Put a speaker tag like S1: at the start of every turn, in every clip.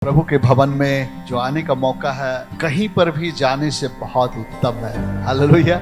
S1: प्रभु के भवन में जो आने का मौका है, कहीं पर भी जाने से बहुत उत्तम है। हालेलुया।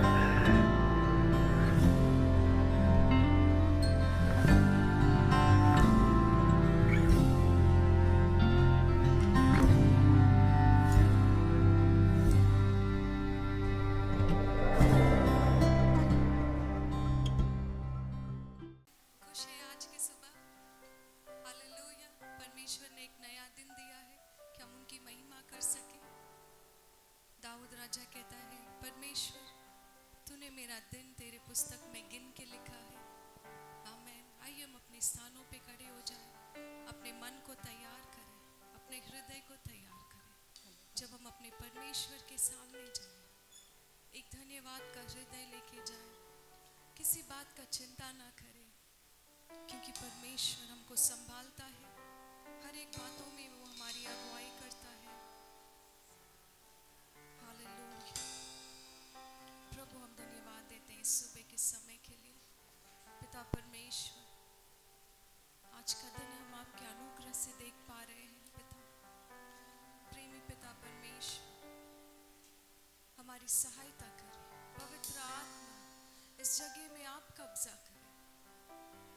S2: सहायता करें। पवित्र आत्मा इस जगह में आप कब्जा करें,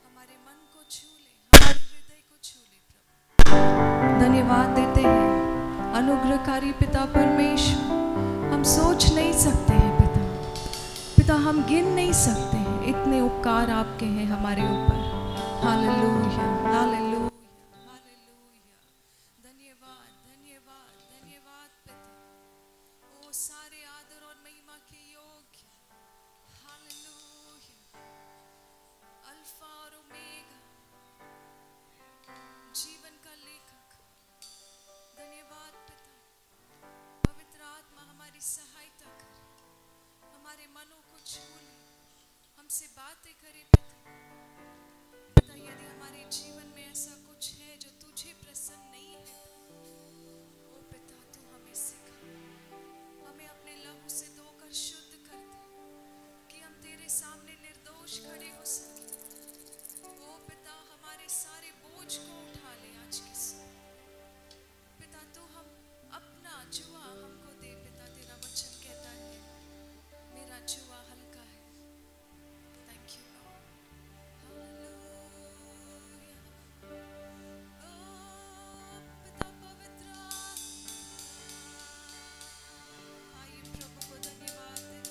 S2: हमारे मन को छू ले, हमारे हृदय को छू ले। प्रभु धन्यवाद देते हैं अनुग्रहकारी पिता परमेश्वर। हम सोच नहीं सकते हैं पिता, हम गिन नहीं सकते हैं, इतने उपकार आपके हैं हमारे ऊपर। Hallelujah hallelujah hallelujah. धन्यवाद धन्यवाद धन्यवाद पिता। ओ सारे आदर और महिमा के योग्य। हालेलुया। अल्फा और ओमेगा, जीवन का लेखक। धन्यवाद पिता। पवित्र आत्मा हमारी सहायता करे, हमारे मनों को छू ले, हमसे बातें करे पिता। यदि हमारे जीवन में ऐसा कुछ है जो तुझे प्रसन्न नहीं है, ओ पिता तू हमें सिखा, हमें अपने लहू से धोकर शुद्ध कर दे कि हम तेरे सामने निर्दोष खड़े हो सके। ओ पिता हमारे सारे बोझ को उठा ले आज के समय। पिता तू हम अपना जुआ हमको दे पिता। तेरा वचन कहता है मेरा जुआ हल्का है। Thank you lord. हालेलुया। ओ पिता पवित्र आइए प्रभु को धन्यवाद दें।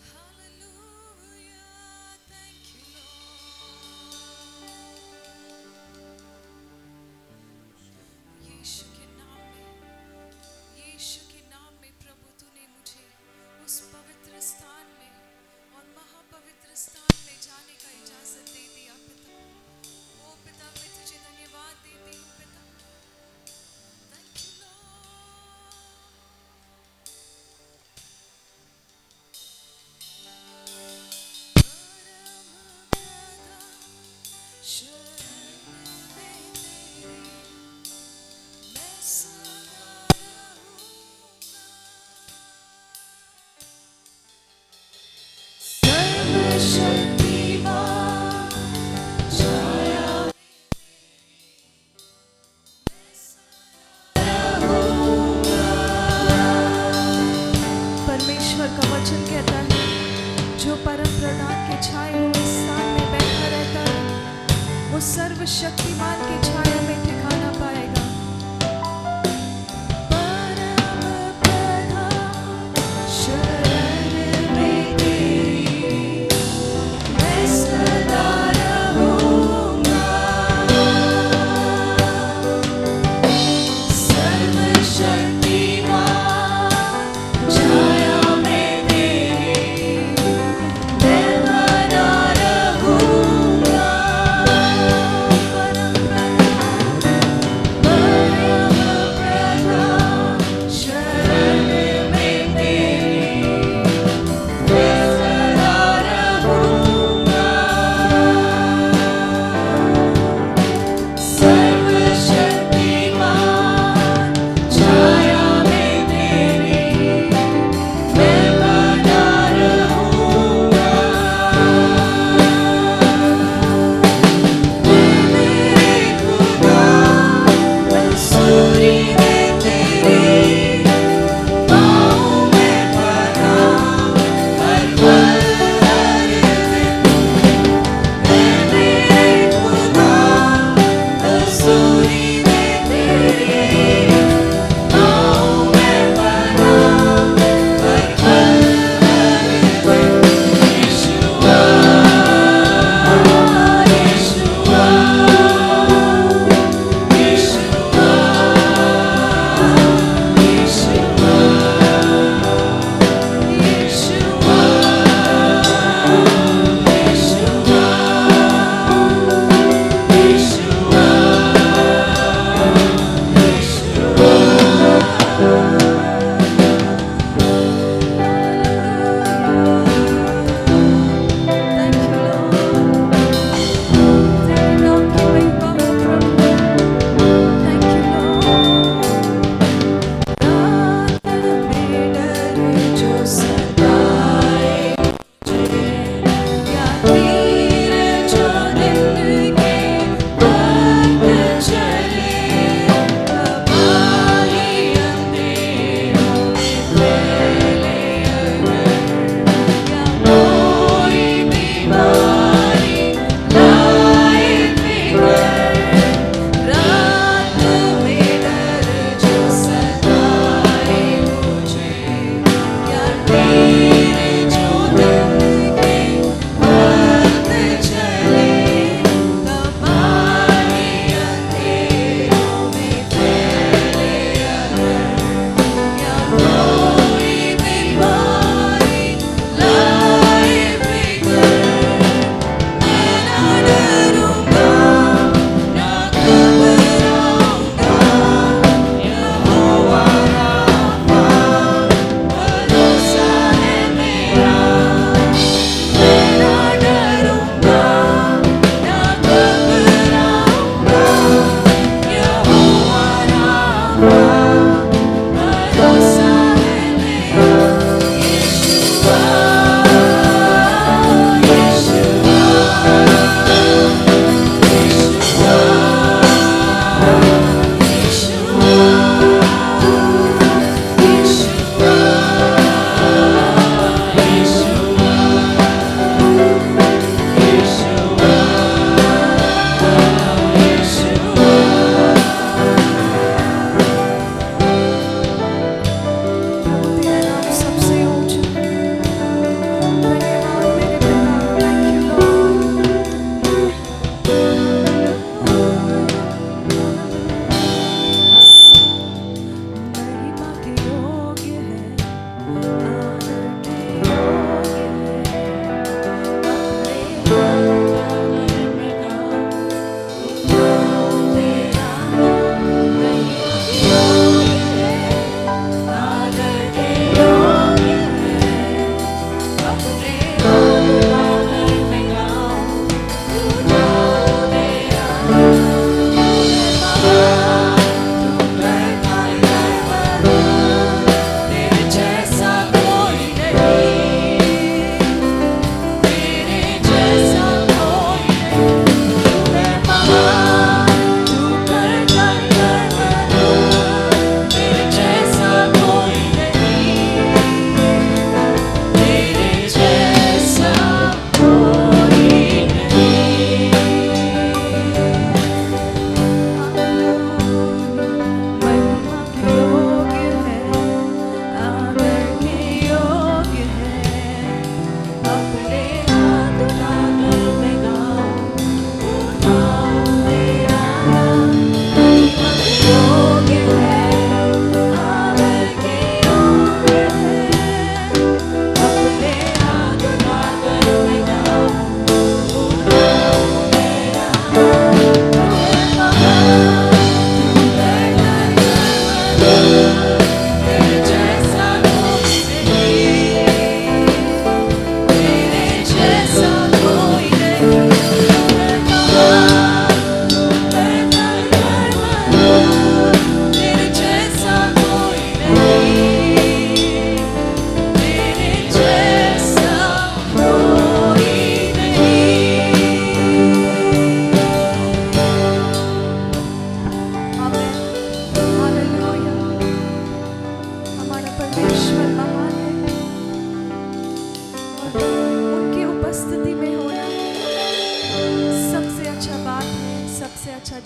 S2: हालेलुया। Thank you lord. यीशु के नाम में, यीशु के नाम में प्रभु तूने मुझे उस पवित्र स्थान में और महापवित्र स्थान में जाने का इजाजत दे दिया पिता। ओ पिता मैं तुझे धन्यवाद देती हूँ पिता। Thank you Lord. शरण में तेरी मैं सदा रहूंगा। सर्वशक्तिमान छाया मैं सदा रहूंगा। परमेश्वर का वचन कहता है जो परम प्रधान के छाए हुए स्थान में बैठा रहता है वो सर्वशक्तिमान की छाया में ठिकाना पाएगा। परम प्रधान शरण में तेरी मैं सदा रहूंगा। सर्वशक्तिमान छाया में तेरी मैं बना रहूंगा। परम प्रधान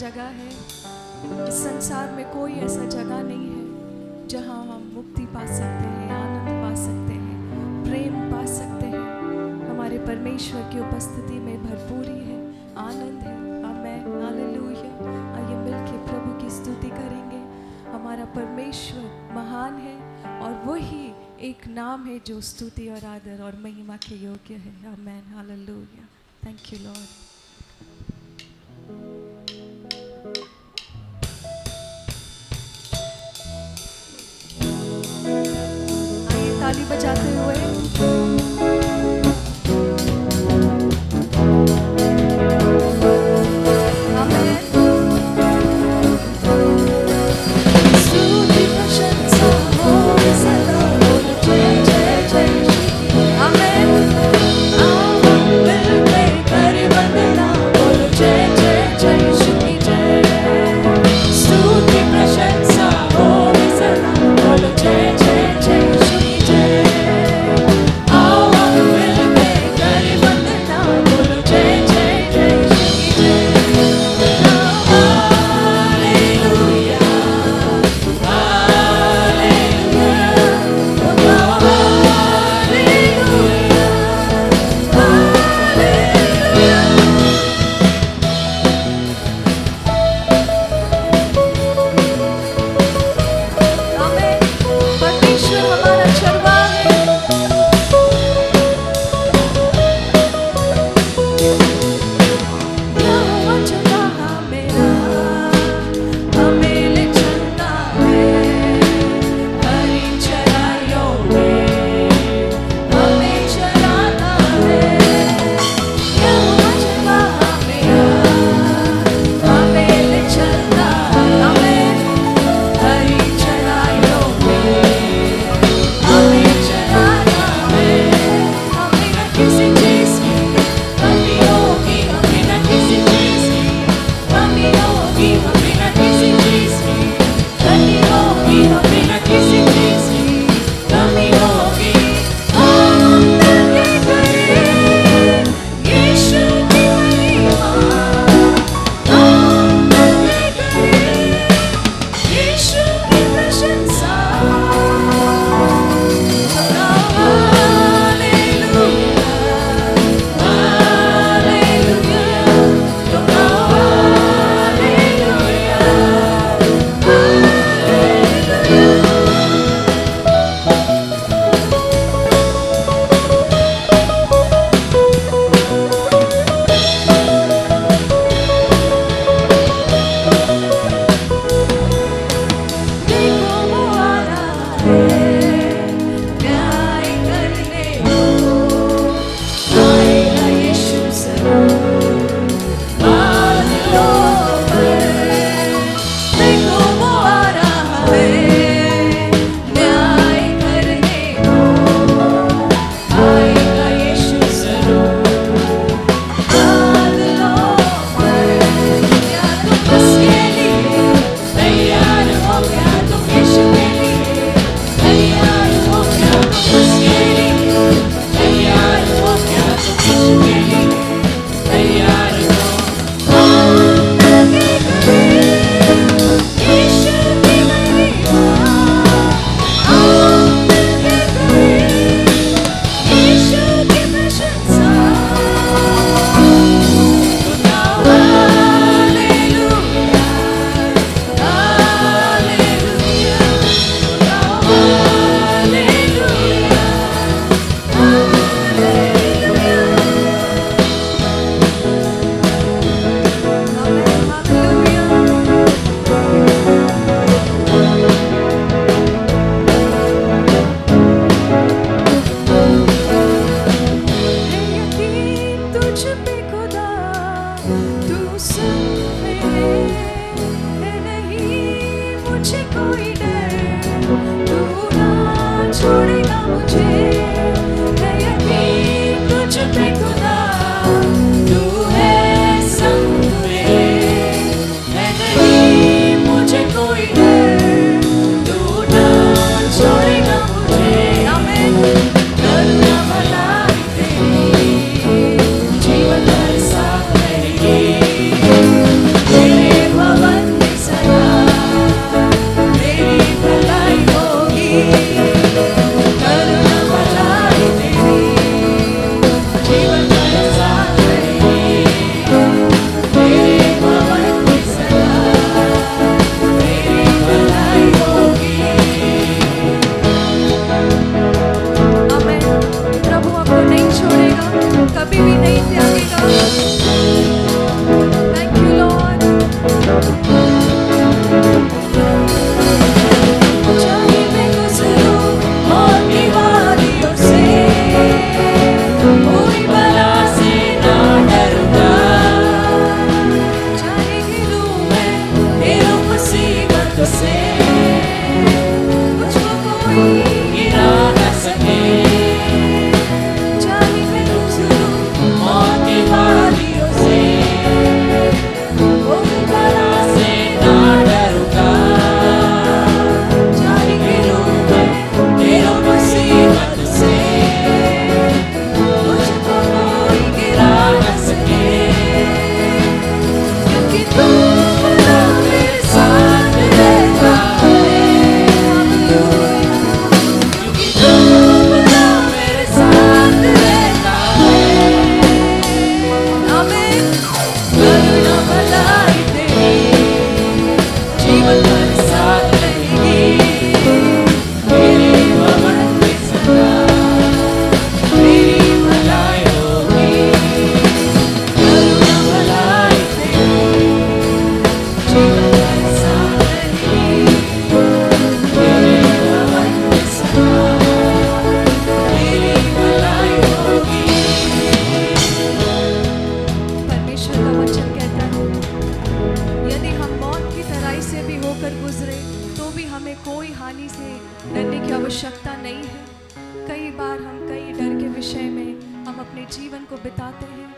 S2: जगह है, इस संसार में कोई ऐसा जगह नहीं है जहाँ हम मुक्ति पा सकते हैं, आनंद पा सकते हैं, प्रेम पा सकते हैं। हमारे परमेश्वर की उपस्थिति में भरपूरी है, आनंद है। आमेन, हालेलुया। आइए मिलके प्रभु की स्तुति करेंगे। हमारा परमेश्वर महान है और वही एक नाम है जो स्तुति और आदर और महिमा के योग्य है। आमेन, हालेलुया। Thank you Lord. आइए ताली बजाते हुए गुजरे तो भी हमें कोई हानि से डरने की आवश्यकता नहीं है। कई बार हम कई डर के विषय में हम अपने जीवन को बिताते हैं,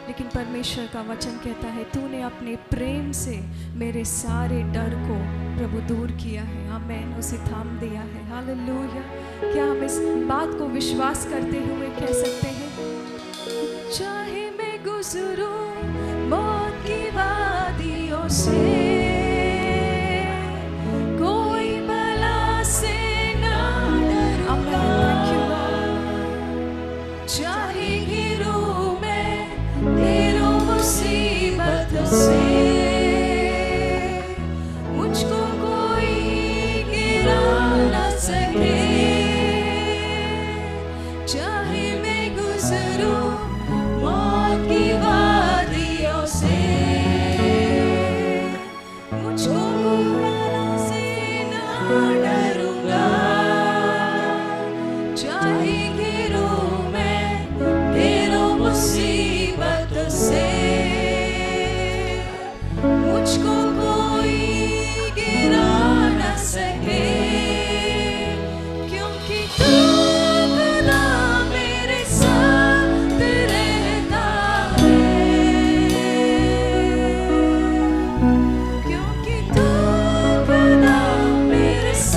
S2: लेकिन परमेश्वर का वचन कहता है तूने अपने प्रेम से मेरे सारे डर को प्रभु दूर किया है। आमीन, उसे थाम दिया है। हालेलुया। क्या हम इस बात को विश्वास करते हुए कह सकते हैं, चाहे मैं गुजरूं मौत की वादियों से, कोई बला से ना डरूंगा। चाहे गिरूं मैं तेरी मुसीबत से, मुझको कोई गिरा न सके। चाहे मैं गुजरूं मौत की वादियों से, मुझको कोई से ना डरूंगा। चाहे गिरूं मैं तेरी मुसीबत से, मुझको कोई गिरा न सके। क्योंकि तू खुदा मेरे साथ रहता है, क्योंकि तू खुदा मेरे साथ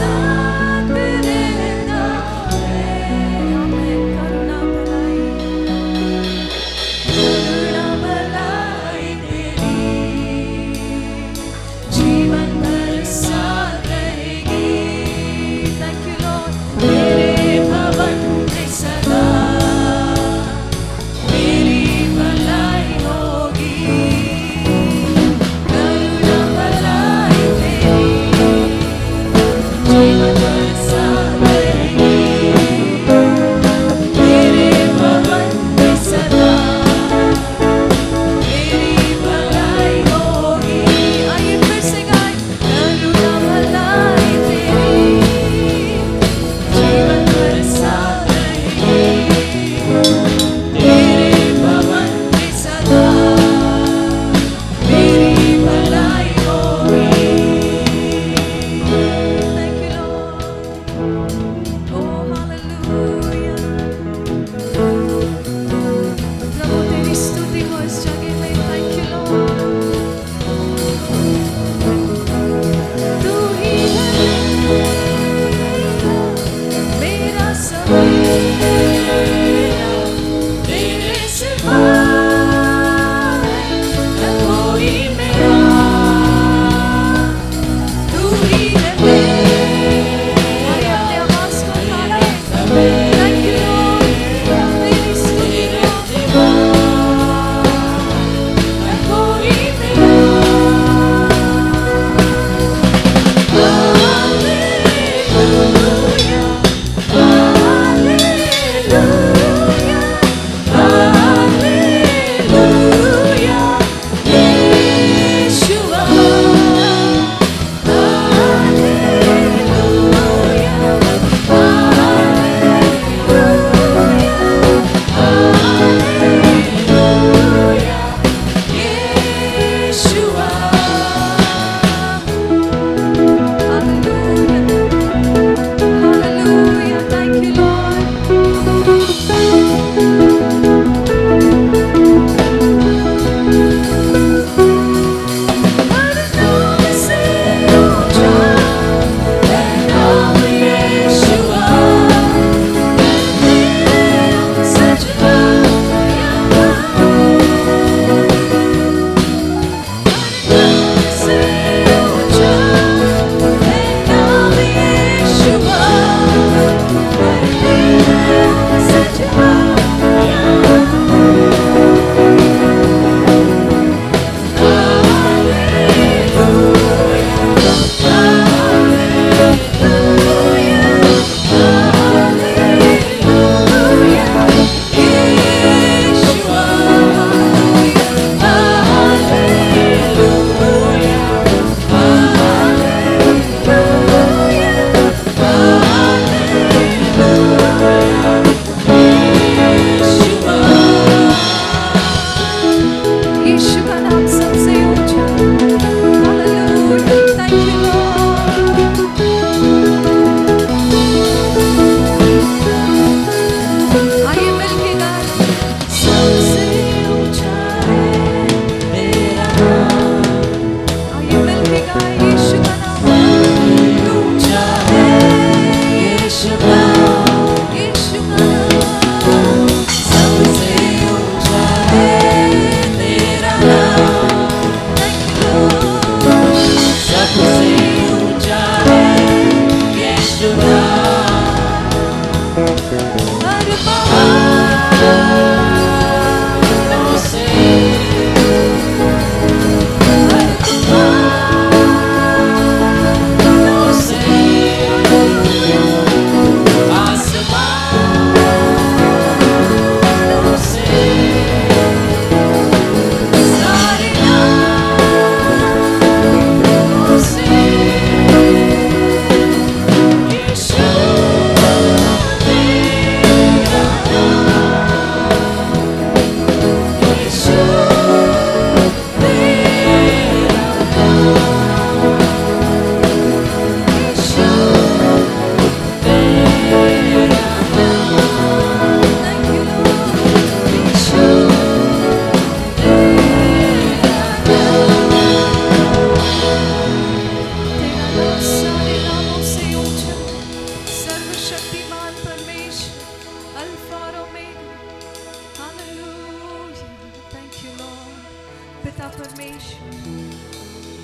S2: परमेश्वर,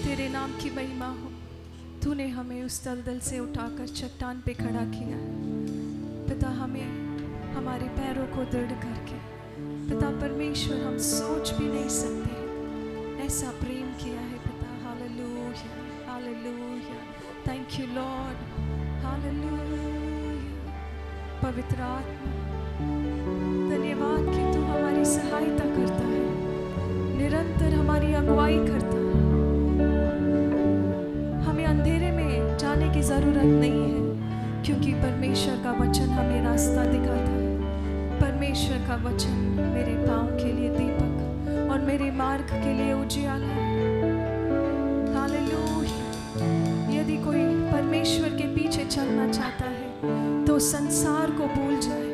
S2: तेरे नाम की महिमा हो। तूने हमें उस दलदल से उठाकर चट्टान पे खड़ा किया है पिता, हमें हमारे पैरों को दृढ़ करके पिता परमेश्वर, हम सोच भी नहीं सकते ऐसा प्रेम किया है पिता। Hallelujah, hallelujah, thank you lord, hallelujah. पवित्र आत्मा, धन्यवाद कि तू हमारी सहायता करता है, निरंतर हमारी अगुवाई करता है। हमें अंधेरे में जाने की ज़रूरत नहीं है, क्योंकि परमेश्वर का वचन हमें रास्ता दिखाता है। परमेश्वर का वचन मेरे पाँव के लिए दीपक और मेरे मार्ग के लिए उजियाला है। हालेलुया। यदि कोई परमेश्वर के पीछे चलना चाहता है तो संसार को भूल जाए।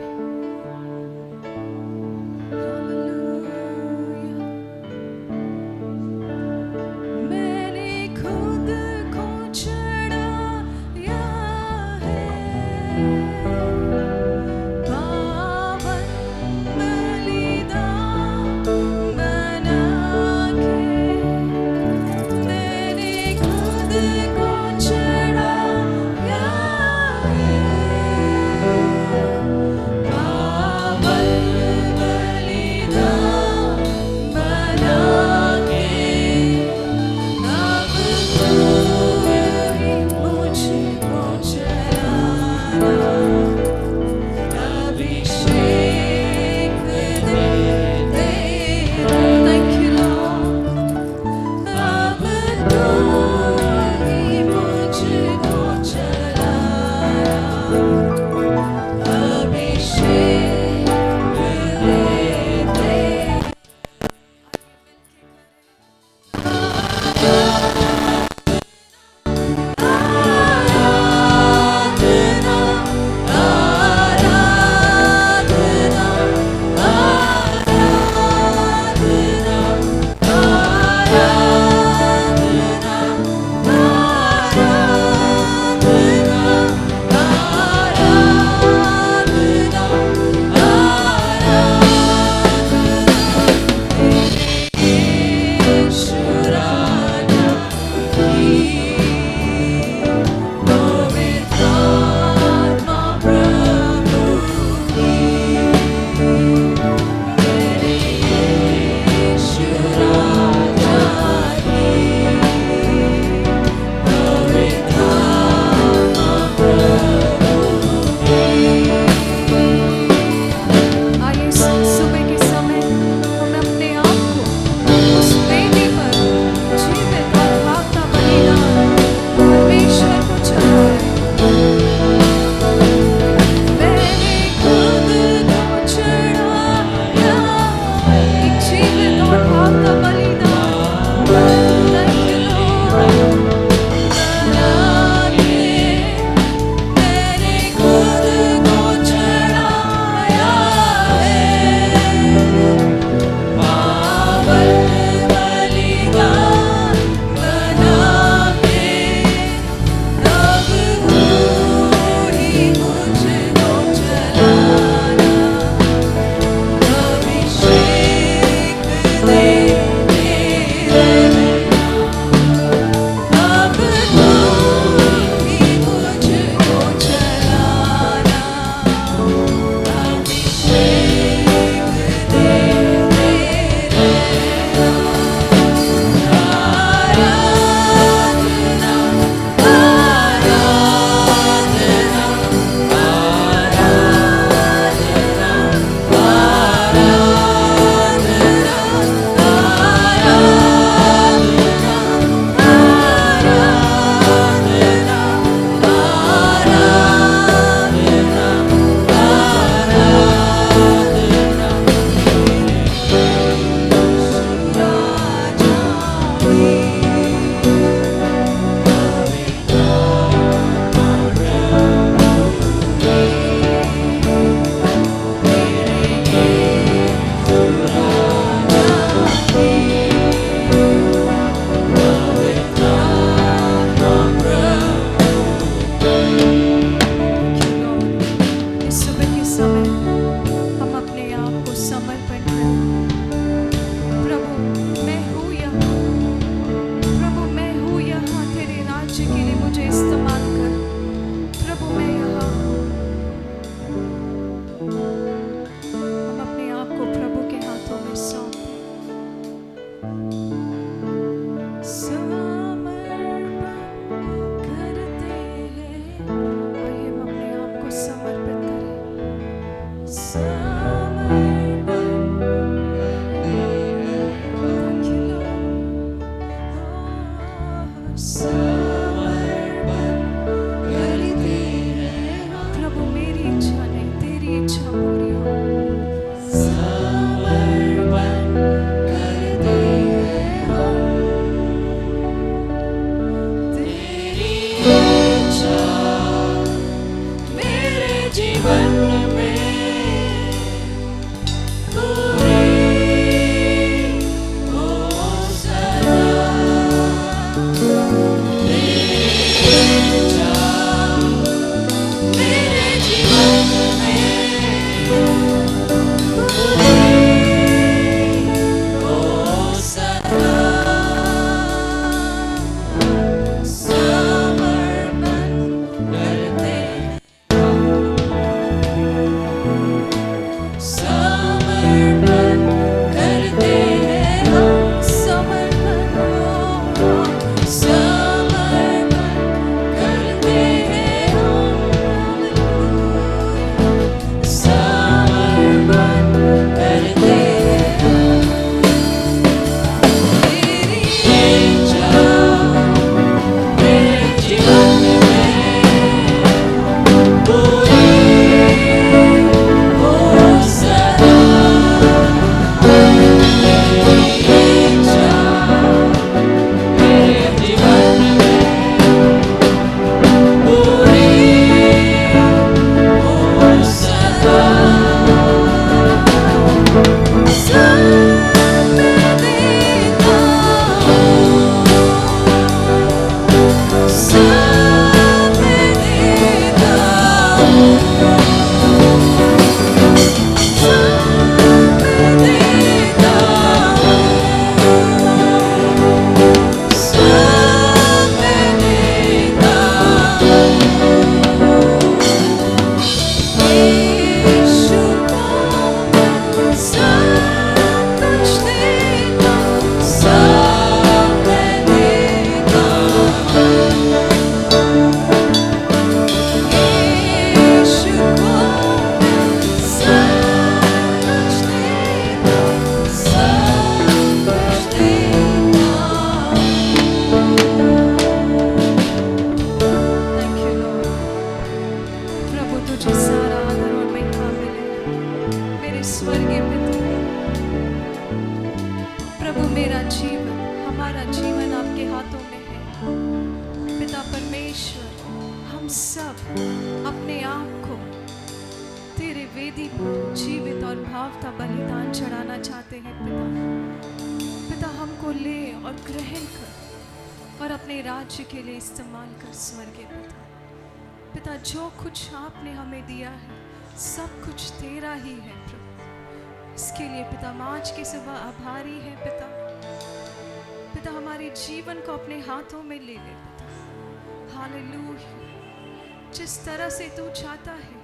S2: जिस तरह से तू चाहता है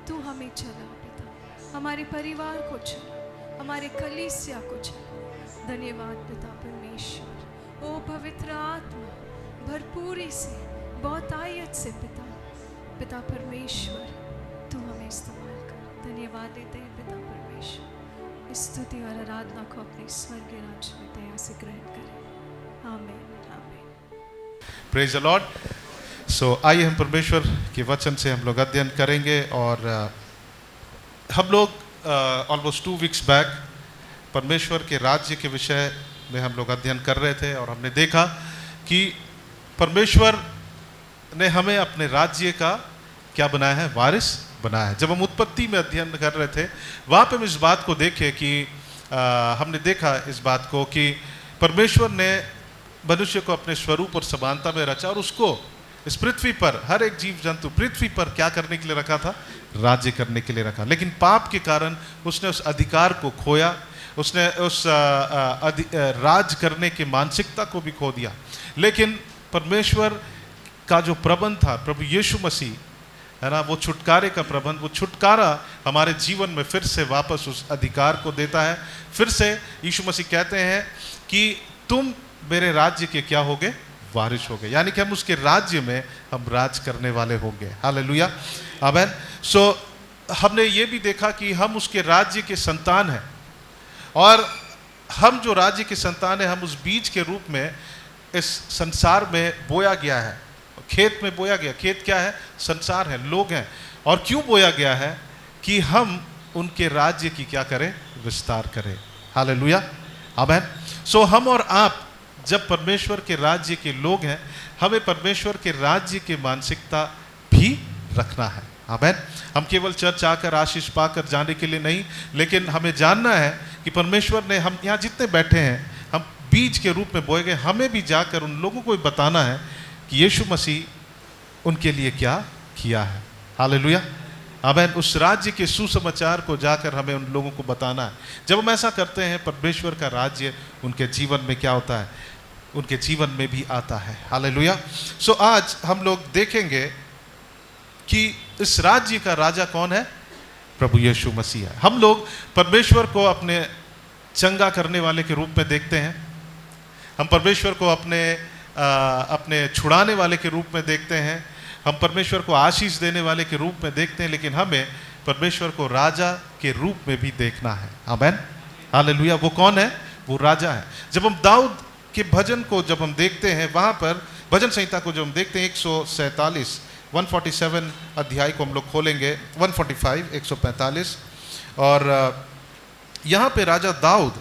S2: तू हमें चला पिता, हमारे परिवार को चला, हमारे कलीसिया को चला। धन्यवाद पिता परमेश्वर। ओ पवित्र आत्मा भरपूरी से बहुतायत से पिता परमेश्वर तू हमें इस्तेमाल कर। धन्यवाद देते हैं पिता परमेश्वर। स्तुति और आराधना को अपने स्वर्गीय राज्य में दया से ग्रहण करें। आमीन आमीन।
S3: Praise the Lord. सो आइए हम परमेश्वर के वचन से हम लोग अध्ययन करेंगे। और हम लोग ऑलमोस्ट 2 वीक्स बैक परमेश्वर के राज्य के विषय में हम लोग अध्ययन कर रहे थे और हमने देखा कि परमेश्वर ने हमें अपने राज्य का क्या बनाया है, वारिस बनाया है। जब हम उत्पत्ति में अध्ययन कर रहे थे वहाँ पे हम इस बात को देखे कि हमने देखा इस बात को कि परमेश्वर ने मनुष्य को अपने स्वरूप और समानता में रचा और उसको इस पृथ्वी पर हर एक जीव जंतु पृथ्वी पर क्या करने के लिए रखा था, राज्य करने के लिए रखा। लेकिन पाप के कारण उसने उस अधिकार को खोया, उसने उस राज करने की मानसिकता को भी खो दिया। लेकिन परमेश्वर का जो प्रबंध था, प्रभु यीशु मसीह है ना, वो छुटकारे का प्रबंध, वो छुटकारा हमारे जीवन में फिर से वापस उस अधिकार को देता है। फिर से यीशु मसीह कहते हैं कि तुम मेरे राज्य के क्या होगे, वारिस हो गए, यानी कि हम उसके राज्य में हम राज करने वाले होंगे। हालेलुया, आमीन। सो हमने ये भी देखा कि हम उसके राज्य के संतान हैं और हम जो राज्य के संतान हैं, हम उस बीज के रूप में इस संसार में बोया गया है, खेत में बोया गया। खेत क्या है, संसार है, लोग हैं। और क्यों बोया गया है कि हम उनके राज्य की क्या करें, विस्तार करें। हालेलुया, आमीन। सो हम और आप जब परमेश्वर के राज्य के लोग हैं, हमें परमेश्वर के राज्य की मानसिकता भी रखना है। आमेन। हम केवल चर्च आकर आशीष पाकर जाने के लिए नहीं, लेकिन हमें जानना है कि परमेश्वर ने, हम यहाँ जितने बैठे हैं, हम बीज के रूप में बोए गए, हमें भी जाकर उन लोगों को भी बताना है कि यीशु मसीह उनके लिए क्या किया है। हालेलुया, आमेन। उस राज्य के सुसमाचार को जाकर हमें उन लोगों को बताना है। जब हम ऐसा करते हैं, परमेश्वर का राज्य उनके जीवन में क्या होता है, उनके जीवन में भी आता है। हालेलुया। सो आज हम लोग देखेंगे कि इस राज्य का राजा कौन है, प्रभु यीशु मसीह है। हम लोग परमेश्वर को अपने चंगा करने वाले के रूप में देखते हैं, हम परमेश्वर को अपने छुड़ाने वाले के रूप में देखते हैं, हम परमेश्वर को आशीष देने वाले के रूप में देखते हैं, लेकिन हमें परमेश्वर को राजा के रूप में भी देखना है। आमेन, हालेलुया। वो कौन है, वो राजा है। जब हम दाऊद के भजन को जब हम देखते हैं, वहाँ पर भजन संहिता को जब हम देखते हैं, 147 अध्याय को हम लोग खोलेंगे, 145 145, और यहाँ पे राजा दाऊद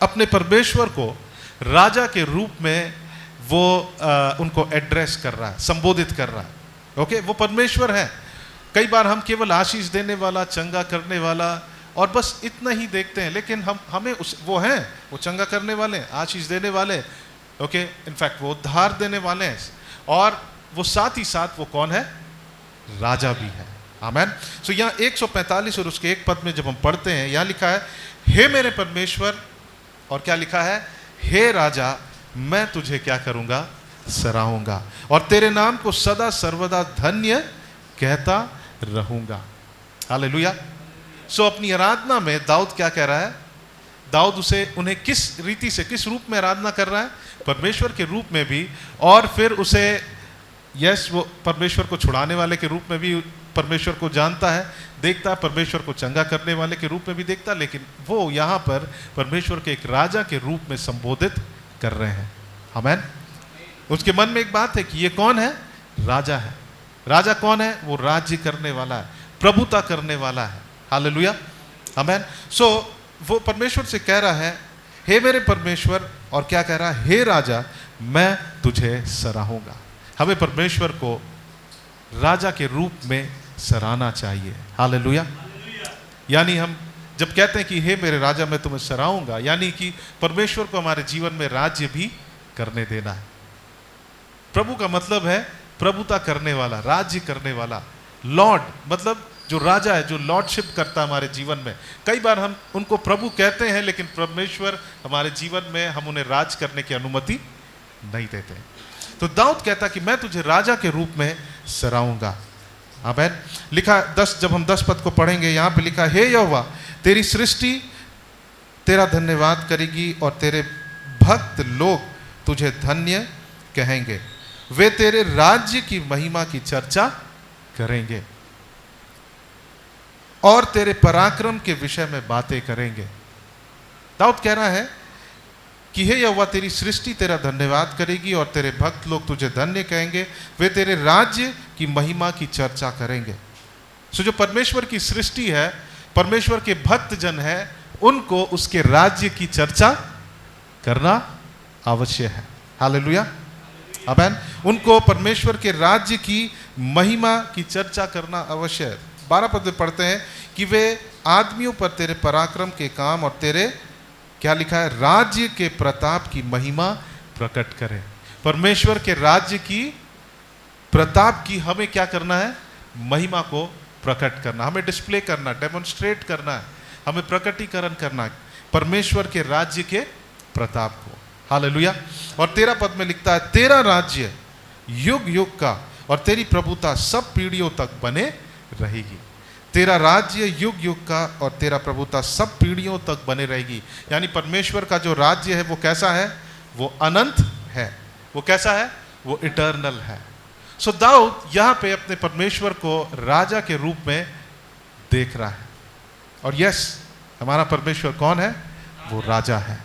S3: अपने परमेश्वर को राजा के रूप में वो उनको एड्रेस कर रहा है, संबोधित कर रहा है। ओके, वो परमेश्वर है। कई बार हम केवल आशीष देने वाला, चंगा करने वाला और बस इतना ही देखते हैं, लेकिन हमें वो हैं, वो चंगा करने वाले, आशीष देने वाले, ओके, इनफैक्ट वो उद्धार देने वाले हैं, और वो साथ ही साथ वो कौन है, राजा भी है। आमेन। सो यहाँ 145 और उसके एक पद में जब हम पढ़ते हैं, यहाँ लिखा है, हे मेरे परमेश्वर, और क्या लिखा है, हे राजा, मैं तुझे क्या करूंगा, सराहूंगा, और तेरे नाम को सदा सर्वदा धन्य कहता रहूंगा। हालेलुया। सो अपनी आराधना में दाऊद क्या कह रहा है, दाऊद उन्हें किस रीति से, किस रूप में आराधना कर रहा है, परमेश्वर के रूप में भी, और फिर उसे वो परमेश्वर को छुड़ाने वाले के रूप में भी परमेश्वर को जानता है, देखता है, परमेश्वर को चंगा करने वाले के रूप में भी देखता, लेकिन वो यहाँ पर परमेश्वर के एक राजा के रूप में संबोधित कर रहे हैं। आमेन। उसके मन में एक बात है कि ये कौन है, राजा है। राजा कौन है, वो राज्य करने वाला है, प्रभुता करने वाला है। हालेलुया, आमेन। सो वो परमेश्वर से कह रहा है, हे मेरे परमेश्वर, और क्या कह रहा है, हे राजा, मैं तुझे सराहूंगा। हमें परमेश्वर को राजा के रूप में सराहना चाहिए। हालेलुया। यानी हम जब कहते हैं कि हे मेरे राजा, मैं तुम्हें सराहूंगा, यानी कि परमेश्वर को हमारे जीवन में राज्य भी करने देना है। प्रभु का मतलब है प्रभुता करने वाला, राज्य करने वाला। लॉर्ड मतलब जो राजा है, जो लॉर्डशिप करता है हमारे जीवन में। कई बार हम उनको प्रभु कहते हैं, लेकिन परमेश्वर हमारे जीवन में हम उन्हें राज करने की अनुमति नहीं देते। तो दाऊद कहता कि मैं तुझे राजा के रूप में सराहूंगा। आमेन। लिखा 10, जब हम 10 पद को पढ़ेंगे, यहाँ पे लिखा, हे यहोवा, तेरी सृष्टि तेरा धन्यवाद करेगी, और तेरे भक्त लोग तुझे धन्य कहेंगे, वे तेरे राज्य की महिमा की चर्चा करेंगे और तेरे पराक्रम के विषय में बातें करेंगे। दाऊद कह रहा है कि हे यहोवा, तेरी सृष्टि तेरा धन्यवाद करेगी, और तेरे भक्त लोग तुझे धन्य कहेंगे, वे तेरे राज्य की महिमा की चर्चा करेंगे। सो जो परमेश्वर की सृष्टि है, परमेश्वर के भक्त जन है, उनको उसके राज्य की चर्चा करना अवश्य है। हालेलुया, आमेन। उनको परमेश्वर के राज्य की महिमा की चर्चा करना अवश्य है। 12 पद में पढ़ते हैं कि वे आदमियों पर तेरे पराक्रम के काम और तेरे, क्या लिखा है, राज्य के प्रताप की महिमा प्रकट करें। परमेश्वर के राज्य की, प्रताप की हमें क्या करना है, महिमा को प्रकट करना, हमें डिस्प्ले करना, डेमोन्स्ट्रेट करना है, हमें प्रकटीकरण करना है परमेश्वर के राज्य के प्रताप को। हालेलुया। और 13 पद में लिखता है, तेरा राज्य युग युग का और तेरी प्रभुता सब पीढ़ियों तक बने रहेगी। तेरा राज्य युग युग का और तेरा प्रभुता सब पीढ़ियों तक बने रहेगी। यानी परमेश्वर का जो राज्य है वो कैसा है, वो अनंत है। वो कैसा है, वो इटर्नल है। सो दाऊद यहाँ पे अपने परमेश्वर को राजा के रूप में देख रहा है। और यस, हमारा परमेश्वर कौन है, वो राजा है।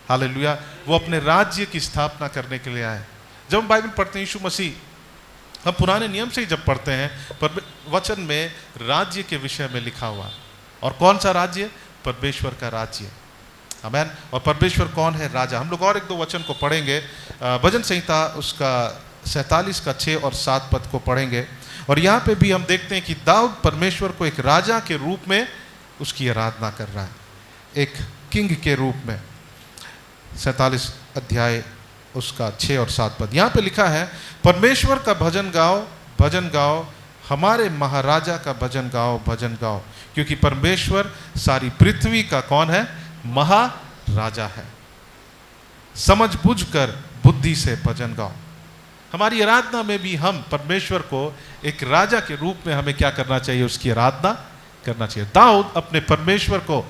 S3: हालेलुया। वो अपने राज्य की स्थापना करने के लिए आए। जब हम बाइबल पढ़ते हैं, यीशु मसीह, हम पुराने नियम से ही जब पढ़ते हैं, पर वचन में राज्य के विषय में लिखा हुआ। और कौन सा राज्य, परमेश्वर का राज्य। आमेन। और परमेश्वर कौन है, राजा। हम लोग और 1-2 वचन को पढ़ेंगे। भजन संहिता उसका 47 का 6 और 7 पद को पढ़ेंगे। और यहाँ पे भी हम देखते हैं कि दाऊद परमेश्वर को एक राजा के रूप में उसकी आराधना कर रहा है, एक किंग के रूप में। 47 अध्याय उसका 6 और 7 पद यहाँ पे लिखा है, परमेश्वर का भजन गाओ, भजन गाओ, हमारे महाराजा का भजन गाओ, भजन गाओ, क्योंकि परमेश्वर सारी पृथ्वी का कौन है? महाराजा है। समझ बुझ कर बुद्धि से भजन गाओ। हमारी आराधना में भी हम परमेश्वर को एक राजा के रूप में हमें क्या करना चाहिए? उसकी आराधना करना चाहिए। दाऊद अपने परमेश्वर को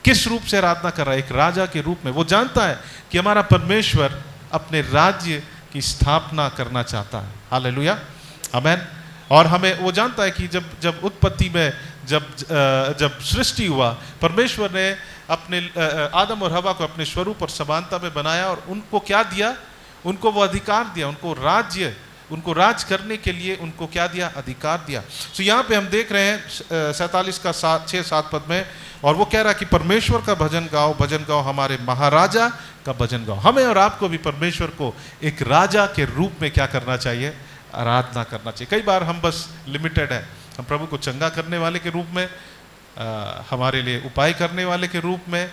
S3: किस रूप से आराधना कर रहा है? एक राजा के रूप में। वो जानता है कि हमारा परमेश्वर अपने राज्य की स्थापना करना चाहता है। हालेलुया, आमेन। और हमें वो जानता है कि जब उत्पत्ति में जब सृष्टि हुआ, परमेश्वर ने अपने आदम और हवा को अपने स्वरूप और समानता में बनाया और उनको क्या दिया? उनको वो अधिकार दिया, उनको राज करने के लिए उनको क्या दिया? अधिकार दिया। तो यहाँ पे हम देख रहे हैं 47 का 6-7 पद में, और वो कह रहा है कि परमेश्वर का भजन गाओ, भजन गाओ, हमारे महाराजा का भजन गाओ। हमें और आपको भी परमेश्वर को एक राजा के रूप में क्या करना चाहिए? आराधना करना चाहिए। कई बार हम बस लिमिटेड है, हम प्रभु को चंगा करने वाले के रूप में, हमारे लिए उपाय करने वाले के रूप में,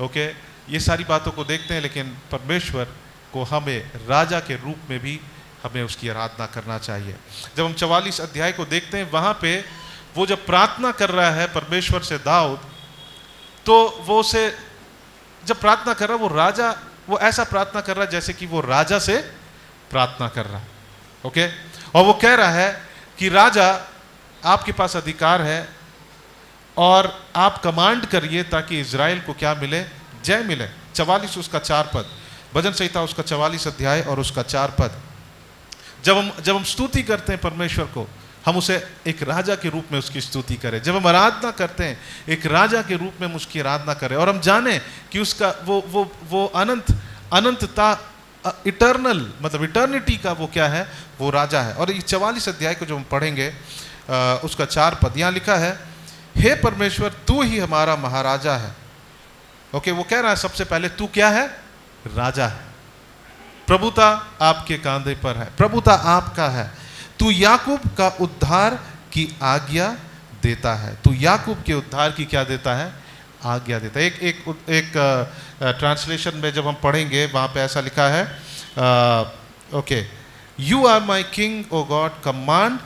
S3: ओके, ये सारी बातों को देखते हैं, लेकिन परमेश्वर को हमें राजा के रूप में भी हमें उसकी आराधना करना चाहिए। जब हम 44 अध्याय को देखते हैं, वहाँ पे वो जब प्रार्थना कर रहा है परमेश्वर से दाऊद, तो वो उसे जब प्रार्थना कर रहा है, वो राजा, वो ऐसा प्रार्थना कर रहा है जैसे कि वो राजा से प्रार्थना कर रहा है, ओके। और वो कह रहा है कि राजा, आपके पास अधिकार है और आप कमांड करिए ताकि इज़राइल को क्या मिले? जय मिले। 44 उसका 4 पद, भजन संहिता उसका 44 अध्याय और उसका 4 पद। जब हम स्तुति करते हैं परमेश्वर को, हम उसे एक राजा के रूप में उसकी स्तुति करें। जब हम आराधना करते हैं, एक राजा के रूप में हम उसकी आराधना करें, और हम जाने कि उसका वो अनंतता, इटर्नल, मतलब इटर्निटी का वो क्या है? वो राजा है। और ये 44 अध्याय को जो हम पढ़ेंगे, उसका 4 पद, यहाँ लिखा है, हे परमेश्वर, तू ही हमारा महाराजा है। ओके, वो कह रहा है सबसे पहले तू क्या है? राजा है। प्रभुता आपके कांधे पर है, प्रभुता आपका है। तू याकूब का उद्धार की आज्ञा देता है। तू याकूब के उद्धार की क्या देता है? आज्ञा देता है। एक ट्रांसलेशन में जब हम पढ़ेंगे, वहाँ पे ऐसा लिखा है, okay, you are my king O God, command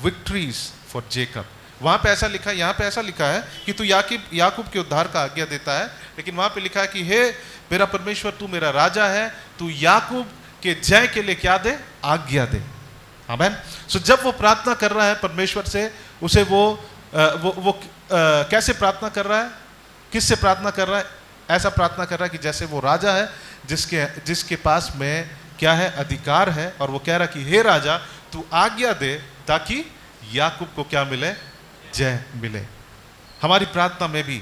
S3: victories for Jacob. वहाँ पे ऐसा लिखा है, यहाँ पे ऐसा लिखा है कि तू याकूब के उद्धार का आज्ञा देता है, लेकिन वहाँ पे लिखा है कि हे मेरा परमेश्वर, तू मेरा राजा है, तू याकूब के जय के लिए क्या दे? आज्ञा दे। आमेन। सो जब वो प्रार्थना कर रहा है परमेश्वर से, उसे वो कैसे प्रार्थना कर रहा है? किससे प्रार्थना कर रहा है? ऐसा प्रार्थना कर रहा है कि जैसे वो राजा है जिसके पास में क्या है? अधिकार है। और वो कह रहा है कि हे राजा, तू आज्ञा दे ताकि याकूब को क्या मिले? जय मिले। हमारी प्रार्थना में भी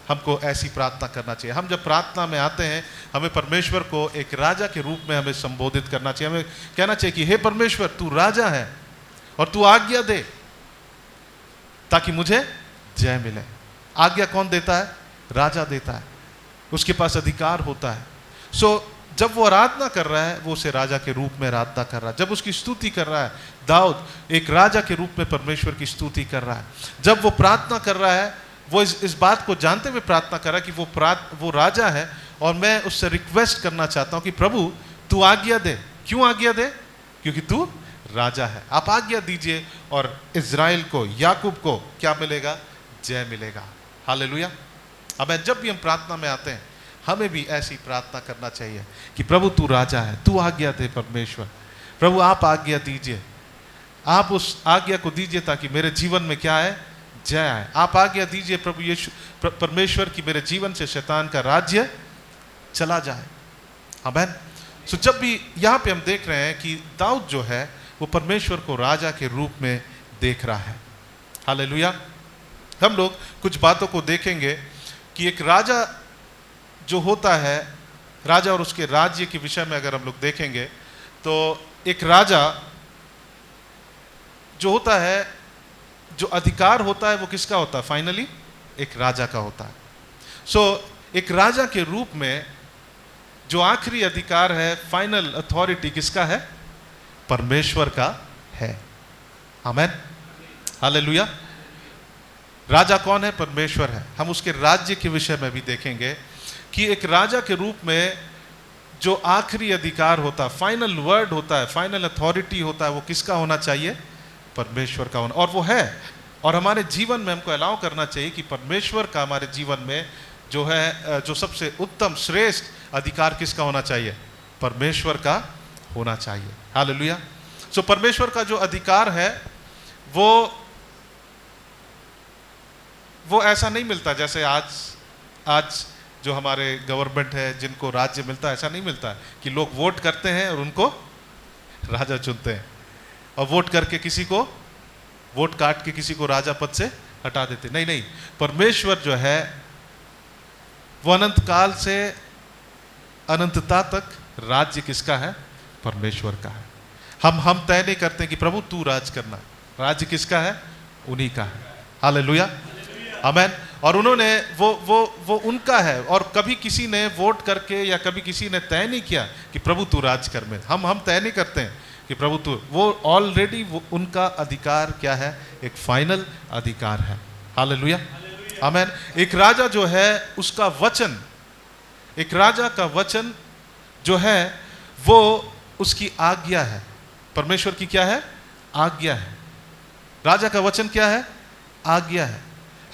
S3: हमको ऐसी प्रार्थना करना चाहिए। हम जब प्रार्थना में आते हैं, हमें परमेश्वर को एक राजा के रूप में हमें संबोधित करना चाहिए। हमें कहना चाहिए कि हे परमेश्वर, तू राजा है और तू आज्ञा दे ताकि मुझे जय मिले। आज्ञा कौन देता है? राजा देता है, उसके पास अधिकार होता है। सो जब वो आराधना कर रहा है, वो उसे राजा के रूप में आराधना कर रहा है। जब उसकी स्तुति कर रहा है, दाऊद एक राजा के रूप में परमेश्वर की स्तुति कर रहा है। जब वो प्रार्थना कर रहा है, वो इस बात को जानते हुए प्रार्थना कर रहा है कि वो राजा है, और मैं उससे रिक्वेस्ट करना चाहता हूं कि प्रभु तू आज्ञा दे। क्यों आज्ञा दे? क्योंकि तू राजा है। आप आज्ञा दीजिए और इज़राइल को, याकूब को क्या मिलेगा? जय मिलेगा। हालेलुया। अब जब भी हम प्रार्थना में आते हैं, हमें भी ऐसी प्रार्थना करना चाहिए कि प्रभु तू राजा है, तू आज्ञा दे। परमेश्वर, प्रभु आप आज्ञा दीजिए, आप उस आज्ञा को दीजिए ताकि मेरे जीवन में क्या है? जय आए। आप आज्ञा दीजिए प्रभु यीशु परमेश्वर की मेरे जीवन से शैतान का राज्य चला जाए। आमीन। सो जब भी यहाँ पे हम देख रहे हैं कि दाऊद जो है वो परमेश्वर को राजा के रूप में देख रहा है। हालेलुया। हम लोग कुछ बातों को देखेंगे कि एक राजा जो होता है, राजा और उसके राज्य के विषय में अगर हम लोग देखेंगे, तो एक राजा जो होता है, जो अधिकार होता है, वो किसका होता है? फाइनली एक राजा का होता है। सो एक राजा के रूप में जो आखिरी अधिकार है, फाइनल अथॉरिटी किसका है? परमेश्वर का है। आमेन, हालेलुया। राजा कौन है? परमेश्वर है। हम उसके राज्य के विषय में भी देखेंगे कि एक राजा के रूप में जो आखिरी अधिकार होता है, फाइनल वर्ड होता है, फाइनल अथॉरिटी होता है, वो किसका होना चाहिए? परमेश्वर का होना, और वो है। और हमारे जीवन में हमको अलाउ करना चाहिए कि परमेश्वर का हमारे जीवन में जो है, जो सबसे उत्तम श्रेष्ठ अधिकार किसका होना चाहिए? परमेश्वर का होना चाहिए। हालेलुया। सो परमेश्वर का जो अधिकार है वो ऐसा नहीं मिलता जैसे आज जो हमारे गवर्नमेंट है, जिनको राज्य मिलता है, ऐसा नहीं मिलता है कि लोग वोट करते हैं और उनको राजा चुनते हैं, और वोट करके किसी को, वोट काट के किसी को राजा पद से हटा देते। नहीं नहीं, परमेश्वर जो है वो अनंत काल से अनंतता तक राज्य किसका है? परमेश्वर का है। हम तय नहीं करते कि प्रभु तू राज करना, राज्य किसका है? उन्हीं का है। हालेलुया, आमेन। और उन्होंने वो उनका है, और कभी किसी ने वोट करके या कभी किसी ने तय नहीं किया कि प्रभु तू राज कर में। हम तय नहीं करते हैं कि प्रभु तू, वो ऑलरेडी उनका अधिकार क्या है? एक फाइनल अधिकार है। हालेलुया, आमेन। एक राजा जो है उसका वचन, एक राजा का वचन जो है वो उसकी आज्ञा है। परमेश्वर की क्या है? आज्ञा है। राजा का वचन क्या है? आज्ञा है।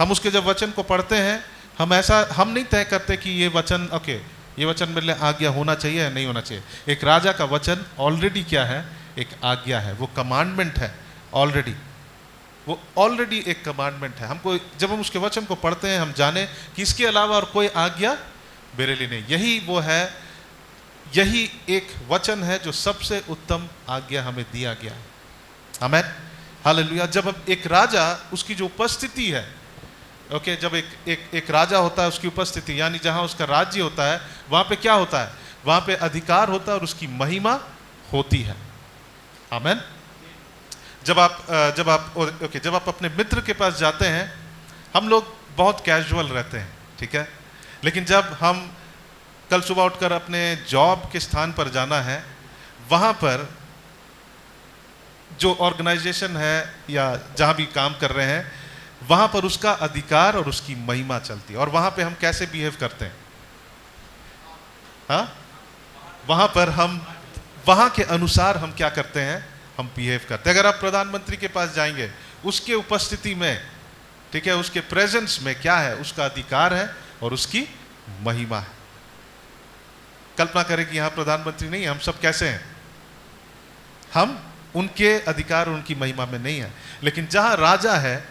S3: हम उसके जब वचन को पढ़ते हैं, हम नहीं तय करते कि ये वचन, ओके, ये वचन मेरे लिए आज्ञा होना चाहिए या नहीं होना चाहिए। एक राजा का वचन ऑलरेडी क्या है? एक आज्ञा है, वो कमांडमेंट है ऑलरेडी, वो ऑलरेडी एक कमांडमेंट है। हमको जब हम उसके वचन को पढ़ते हैं, हम जाने कि इसके अलावा और कोई आज्ञा मेरे लिए नहीं। यही वो है, यही एक वचन है जो सबसे उत्तम आज्ञा हमें दिया गया है। आमेन, हालेलुया। जब एक राजा, उसकी जो उपस्थिति है, ओके, जब एक राजा होता है, उसकी उपस्थिति यानी जहां उसका राज्य होता है, वहां पे क्या होता है? वहां पे अधिकार होता है और उसकी महिमा होती है। आमेन। जब आप अपने मित्र के पास जाते हैं, हम लोग बहुत कैजुअल रहते हैं, ठीक है, लेकिन जब हम कल सुबह उठकर अपने जॉब के स्थान पर जाना है, वहां पर जो ऑर्गेनाइजेशन है या जहां भी काम कर रहे हैं, वहां पर उसका अधिकार और उसकी महिमा चलती है। और वहां पे हम कैसे बिहेव करते हैं? हाँ, वहां पर हम, वहां के अनुसार हम क्या करते हैं? हम बिहेव करते हैं। अगर आप प्रधानमंत्री के पास जाएंगे, उसके उपस्थिति में, ठीक है, उसके प्रेजेंस में क्या है? उसका अधिकार है और उसकी महिमा है। कल्पना करें कि यहां प्रधानमंत्री नहीं है, हम सब कैसे हैं? हम उनके अधिकार और उनकी महिमा में नहीं है। लेकिन जहां राजा है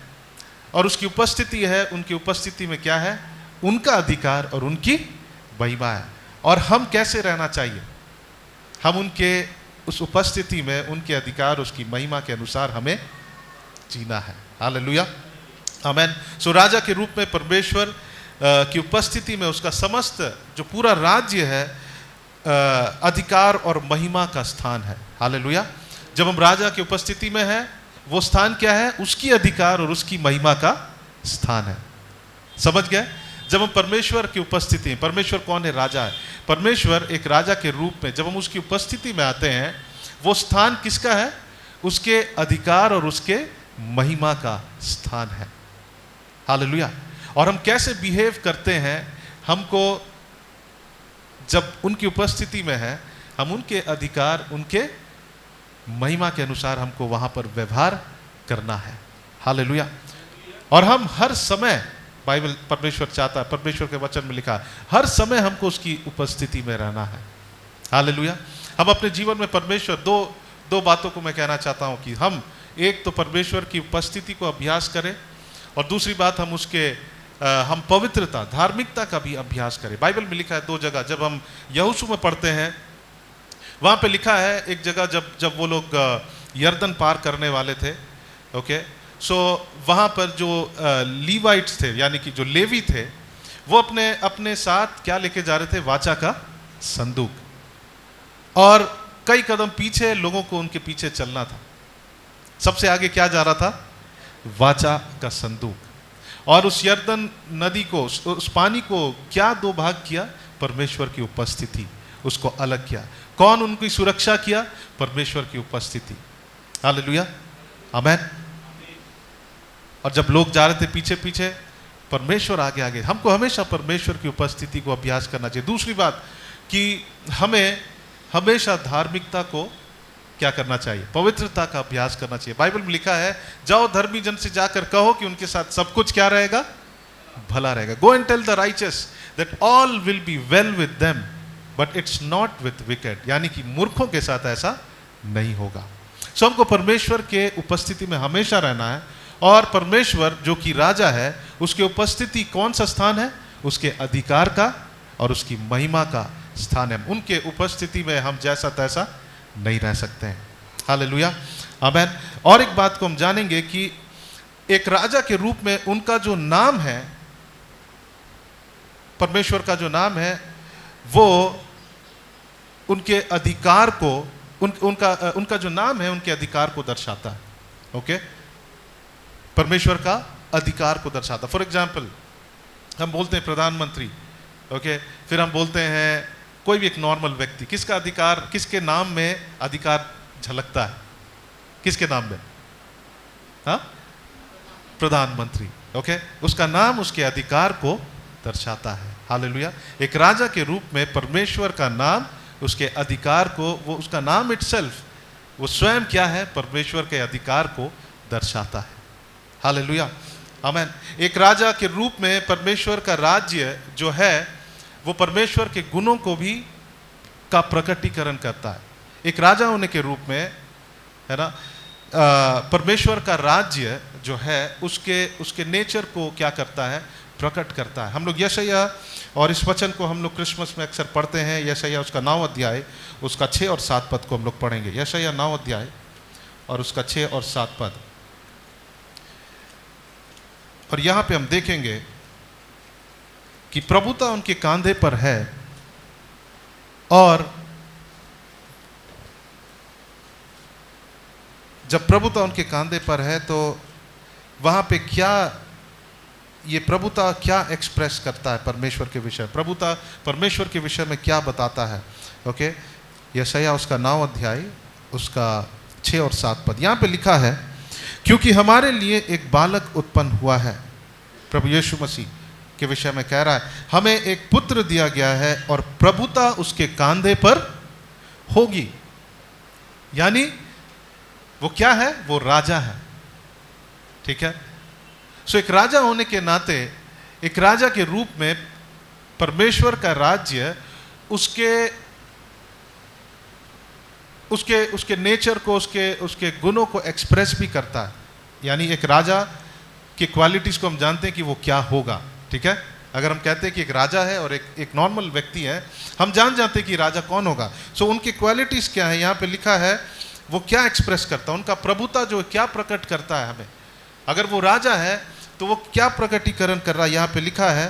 S3: और उसकी उपस्थिति है, उनकी उपस्थिति में क्या है? उनका अधिकार और उनकी महिमा है। और हम कैसे रहना चाहिए? हम उनके उस उपस्थिति में, उनके अधिकार, उसकी महिमा के अनुसार हमें जीना है। हालेलुया, आमेन। सो राजा के रूप में परमेश्वर की उपस्थिति में उसका समस्त जो पूरा राज्य है, अधिकार और महिमा का स्थान है। हालेलुया। जब हम राजा की उपस्थिति में हैं, वो स्थान क्या है? उसकी अधिकार और उसकी महिमा का स्थान है। समझ गए? जब हम परमेश्वर की उपस्थिति में, परमेश्वर कौन है? राजा है। परमेश्वर एक राजा के रूप में जब हम उसकी उपस्थिति में आते हैं, वो स्थान किसका है? उसके अधिकार और उसके महिमा का स्थान है। हालेलुया। और हम कैसे बिहेव करते हैं, हमको जब उनकी उपस्थिति में है, हम उनके अधिकार, उनके महिमा के अनुसार हमको वहां पर व्यवहार करना है। हालेलुया। और हम हर समय, बाइबल, परमेश्वर चाहता है, परमेश्वर के वचन में लिखा, हर समय हमको उसकी उपस्थिति में रहना है। हालेलुया। हम अपने जीवन में परमेश्वर, दो बातों को मैं कहना चाहता हूं कि हम एक तो परमेश्वर की उपस्थिति को अभ्यास करें, और दूसरी बात हम पवित्रता, धार्मिकता का भी अभ्यास करें। बाइबल में लिखा है 2 जगह, जब हम यहोशू में पढ़ते हैं, वहां पे लिखा है एक जगह, जब वो लोग यर्दन पार करने वाले थे, ओके, सो वहां पर जो लीवाइट्स थे, यानी कि जो लेवी थे, वो अपने साथ क्या लेके जा रहे थे? वाचा का संदूक। और कई कदम पीछे लोगों को उनके पीछे चलना था। सबसे आगे क्या जा रहा था? वाचा का संदूक। और उस यर्दन नदी को, उस पानी को क्या 2 भाग किया? परमेश्वर की उपस्थिति उसको अलग किया। कौन उनकी सुरक्षा किया? परमेश्वर की उपस्थिति। हालेलुया, आमेन। और जब लोग जा रहे थे पीछे पीछे, परमेश्वर आगे आगे। हमको हमेशा परमेश्वर की उपस्थिति को अभ्यास करना चाहिए। दूसरी बात कि हमें हमेशा धार्मिकता को क्या करना चाहिए, पवित्रता का अभ्यास करना चाहिए। बाइबल में लिखा है, जाओ धर्मी जन से जाकर कहो कि उनके साथ सब कुछ क्या रहेगा, भला रहेगा। Go and tell the righteous that all will be well with them but it's not with wicked, यानी कि मूर्खों के साथ ऐसा नहीं होगा। सो हमको परमेश्वर के उपस्थिति में हमेशा रहना है। और परमेश्वर जो कि राजा है, उसके उपस्थिति कौन सा स्थान है, उसके अधिकार का और उसकी महिमा का स्थान है। उनके उपस्थिति में हम जैसा तैसा नहीं रह सकते हैं। हालेलुया, आमेन। और एक बात को हम जानेंगे कि एक राजा के रूप में उनका जो नाम है, परमेश्वर का जो नाम है, वो उनके अधिकार को, उनका जो नाम है उनके अधिकार को दर्शाता है। ओके, परमेश्वर का अधिकार को दर्शाता। फॉर एग्जाम्पल, हम बोलते हैं प्रधानमंत्री, ओके, फिर हम बोलते हैं कोई भी एक नॉर्मल व्यक्ति, किसका अधिकार, किसके नाम में अधिकार झलकता है, किसके नाम में, हाँ, प्रधानमंत्री। ओके, उसका नाम उसके अधिकार को दर्शाता है। हालेलुया। एक राजा के रूप में परमेश्वर का नाम उसके अधिकार को, वो उसका नाम इटसेल्फ, वो स्वयं क्या है, परमेश्वर के अधिकार को दर्शाता है। हालेलुया, आमेन। एक राजा के रूप में परमेश्वर का राज्य जो है, वो परमेश्वर के गुणों को भी का प्रकटीकरण करता है। एक राजा होने के रूप में, है ना, परमेश्वर का राज्य जो है उसके नेचर को क्या करता है, प्रकट करता है। हम लोग यशायाह, और इस वचन को हम लोग क्रिसमस में अक्सर पढ़ते हैं। यशायाह उसका 9 अध्याय उसका 6 और 7 पद को हम लोग पढ़ेंगे। यशायाह 9 अध्याय और उसका 6 और 7 पद। और यहां पे हम देखेंगे कि प्रभुता उनके कांधे पर है, और जब प्रभुता उनके कांधे पर है तो वहां पे क्या, ये प्रभुता क्या एक्सप्रेस करता है परमेश्वर के विषय, प्रभुता परमेश्वर के विषय में क्या बताता है। ओके, यशायाह उसका 9 अध्याय उसका 6 और 7 पद। यहां पे लिखा है, क्योंकि हमारे लिए एक बालक उत्पन्न हुआ है। प्रभु यीशु मसीह के विषय में कह रहा है, हमें एक पुत्र दिया गया है और प्रभुता उसके कांधे पर होगी। यानी वो क्या है, वो राजा है। ठीक है, सो एक राजा होने के नाते, एक राजा के रूप में परमेश्वर का राज्य उसके नेचर को, उसके गुणों को एक्सप्रेस भी करता है। यानी एक राजा की क्वालिटीज को हम जानते हैं कि वो क्या होगा। ठीक है, अगर हम कहते हैं कि एक राजा है और एक नॉर्मल व्यक्ति है, हम जान जाते हैं कि राजा कौन होगा। सो उनकी क्वालिटीज क्या है, यहाँ पे लिखा है वो क्या एक्सप्रेस करता है, उनका प्रभुता जो क्या प्रकट करता है हमें। अगर वो राजा है तो वो क्या प्रकटीकरण कर रहा है, यहाँ पे लिखा है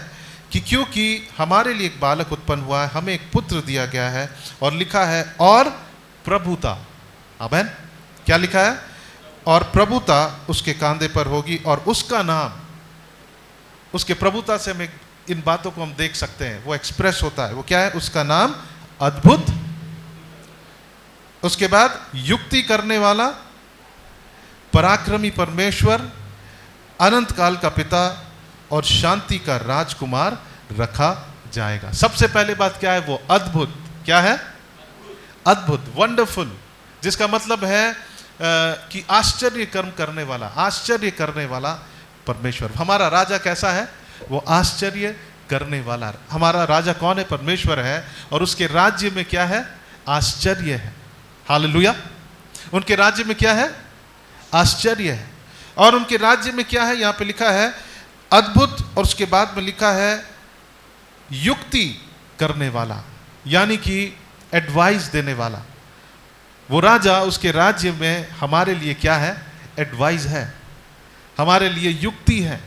S3: कि क्योंकि हमारे लिए एक बालक उत्पन्न हुआ है, हमें एक पुत्र दिया गया है, और लिखा है और प्रभुता। आमेन। क्या लिखा है, और प्रभुता उसके कांधे पर होगी, और उसका नाम, उसके प्रभुता से हमें इन बातों को हम देख सकते हैं, वो एक्सप्रेस होता है। वो क्या है, उसका नाम अद्भुत, उसके बाद युक्ति करने वाला, पराक्रमी परमेश्वर, अनंत काल का पिता और शांति का राजकुमार रखा जाएगा। सबसे पहले बात क्या है, वो अद्भुत। क्या है, अद्भुत, वंडरफुल, जिसका मतलब है कि आश्चर्य कर्म करने वाला, आश्चर्य करने वाला परमेश्वर। हमारा राजा कैसा है, वो आश्चर्य करने वाला। हमारा राजा कौन है, परमेश्वर है, और उसके राज्य में क्या है, आश्चर्य है। हालेलुया। उनके राज्य में क्या है, आश्चर्य है। और उनके राज्य में क्या है, यहां पे लिखा है अद्भुत, और उसके बाद में लिखा है युक्ति करने वाला, यानी कि एडवाइस देने वाला। वो राजा, उसके राज्य में हमारे लिए क्या है, एडवाइस है, हमारे लिए युक्ति है,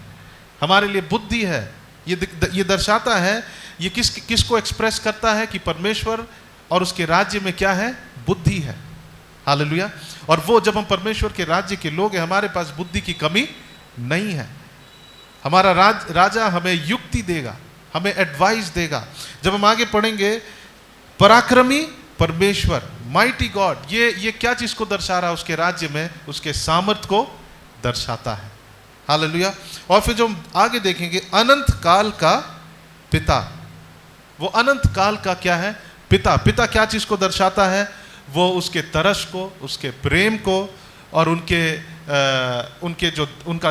S3: हमारे लिए बुद्धि है। ये दर्शाता है, ये किसको एक्सप्रेस करता है कि परमेश्वर और उसके राज्य में क्या है, बुद्धि है। हालेलुया। और वो जब हम परमेश्वर के राज्य के लोग हैं, हमारे पास बुद्धि की कमी नहीं है। हमारा राजा हमें युक्ति देगा, हमें एडवाइस देगा। जब हम आगे पढ़ेंगे, पराक्रमी परमेश्वर, माइटी गॉड, ये क्या चीज को दर्शा रहा है उसके राज्य में? उसके सामर्थ को दर्शाता है। हालेलुया। और फिर जो हम आगे देखेंगे, अनंत काल का पिता। वो अनंत काल का क्या है? पिता। पिता क्या चीज को दर्शाता है? वो उसके तरस को, उसके प्रेम को, और उनका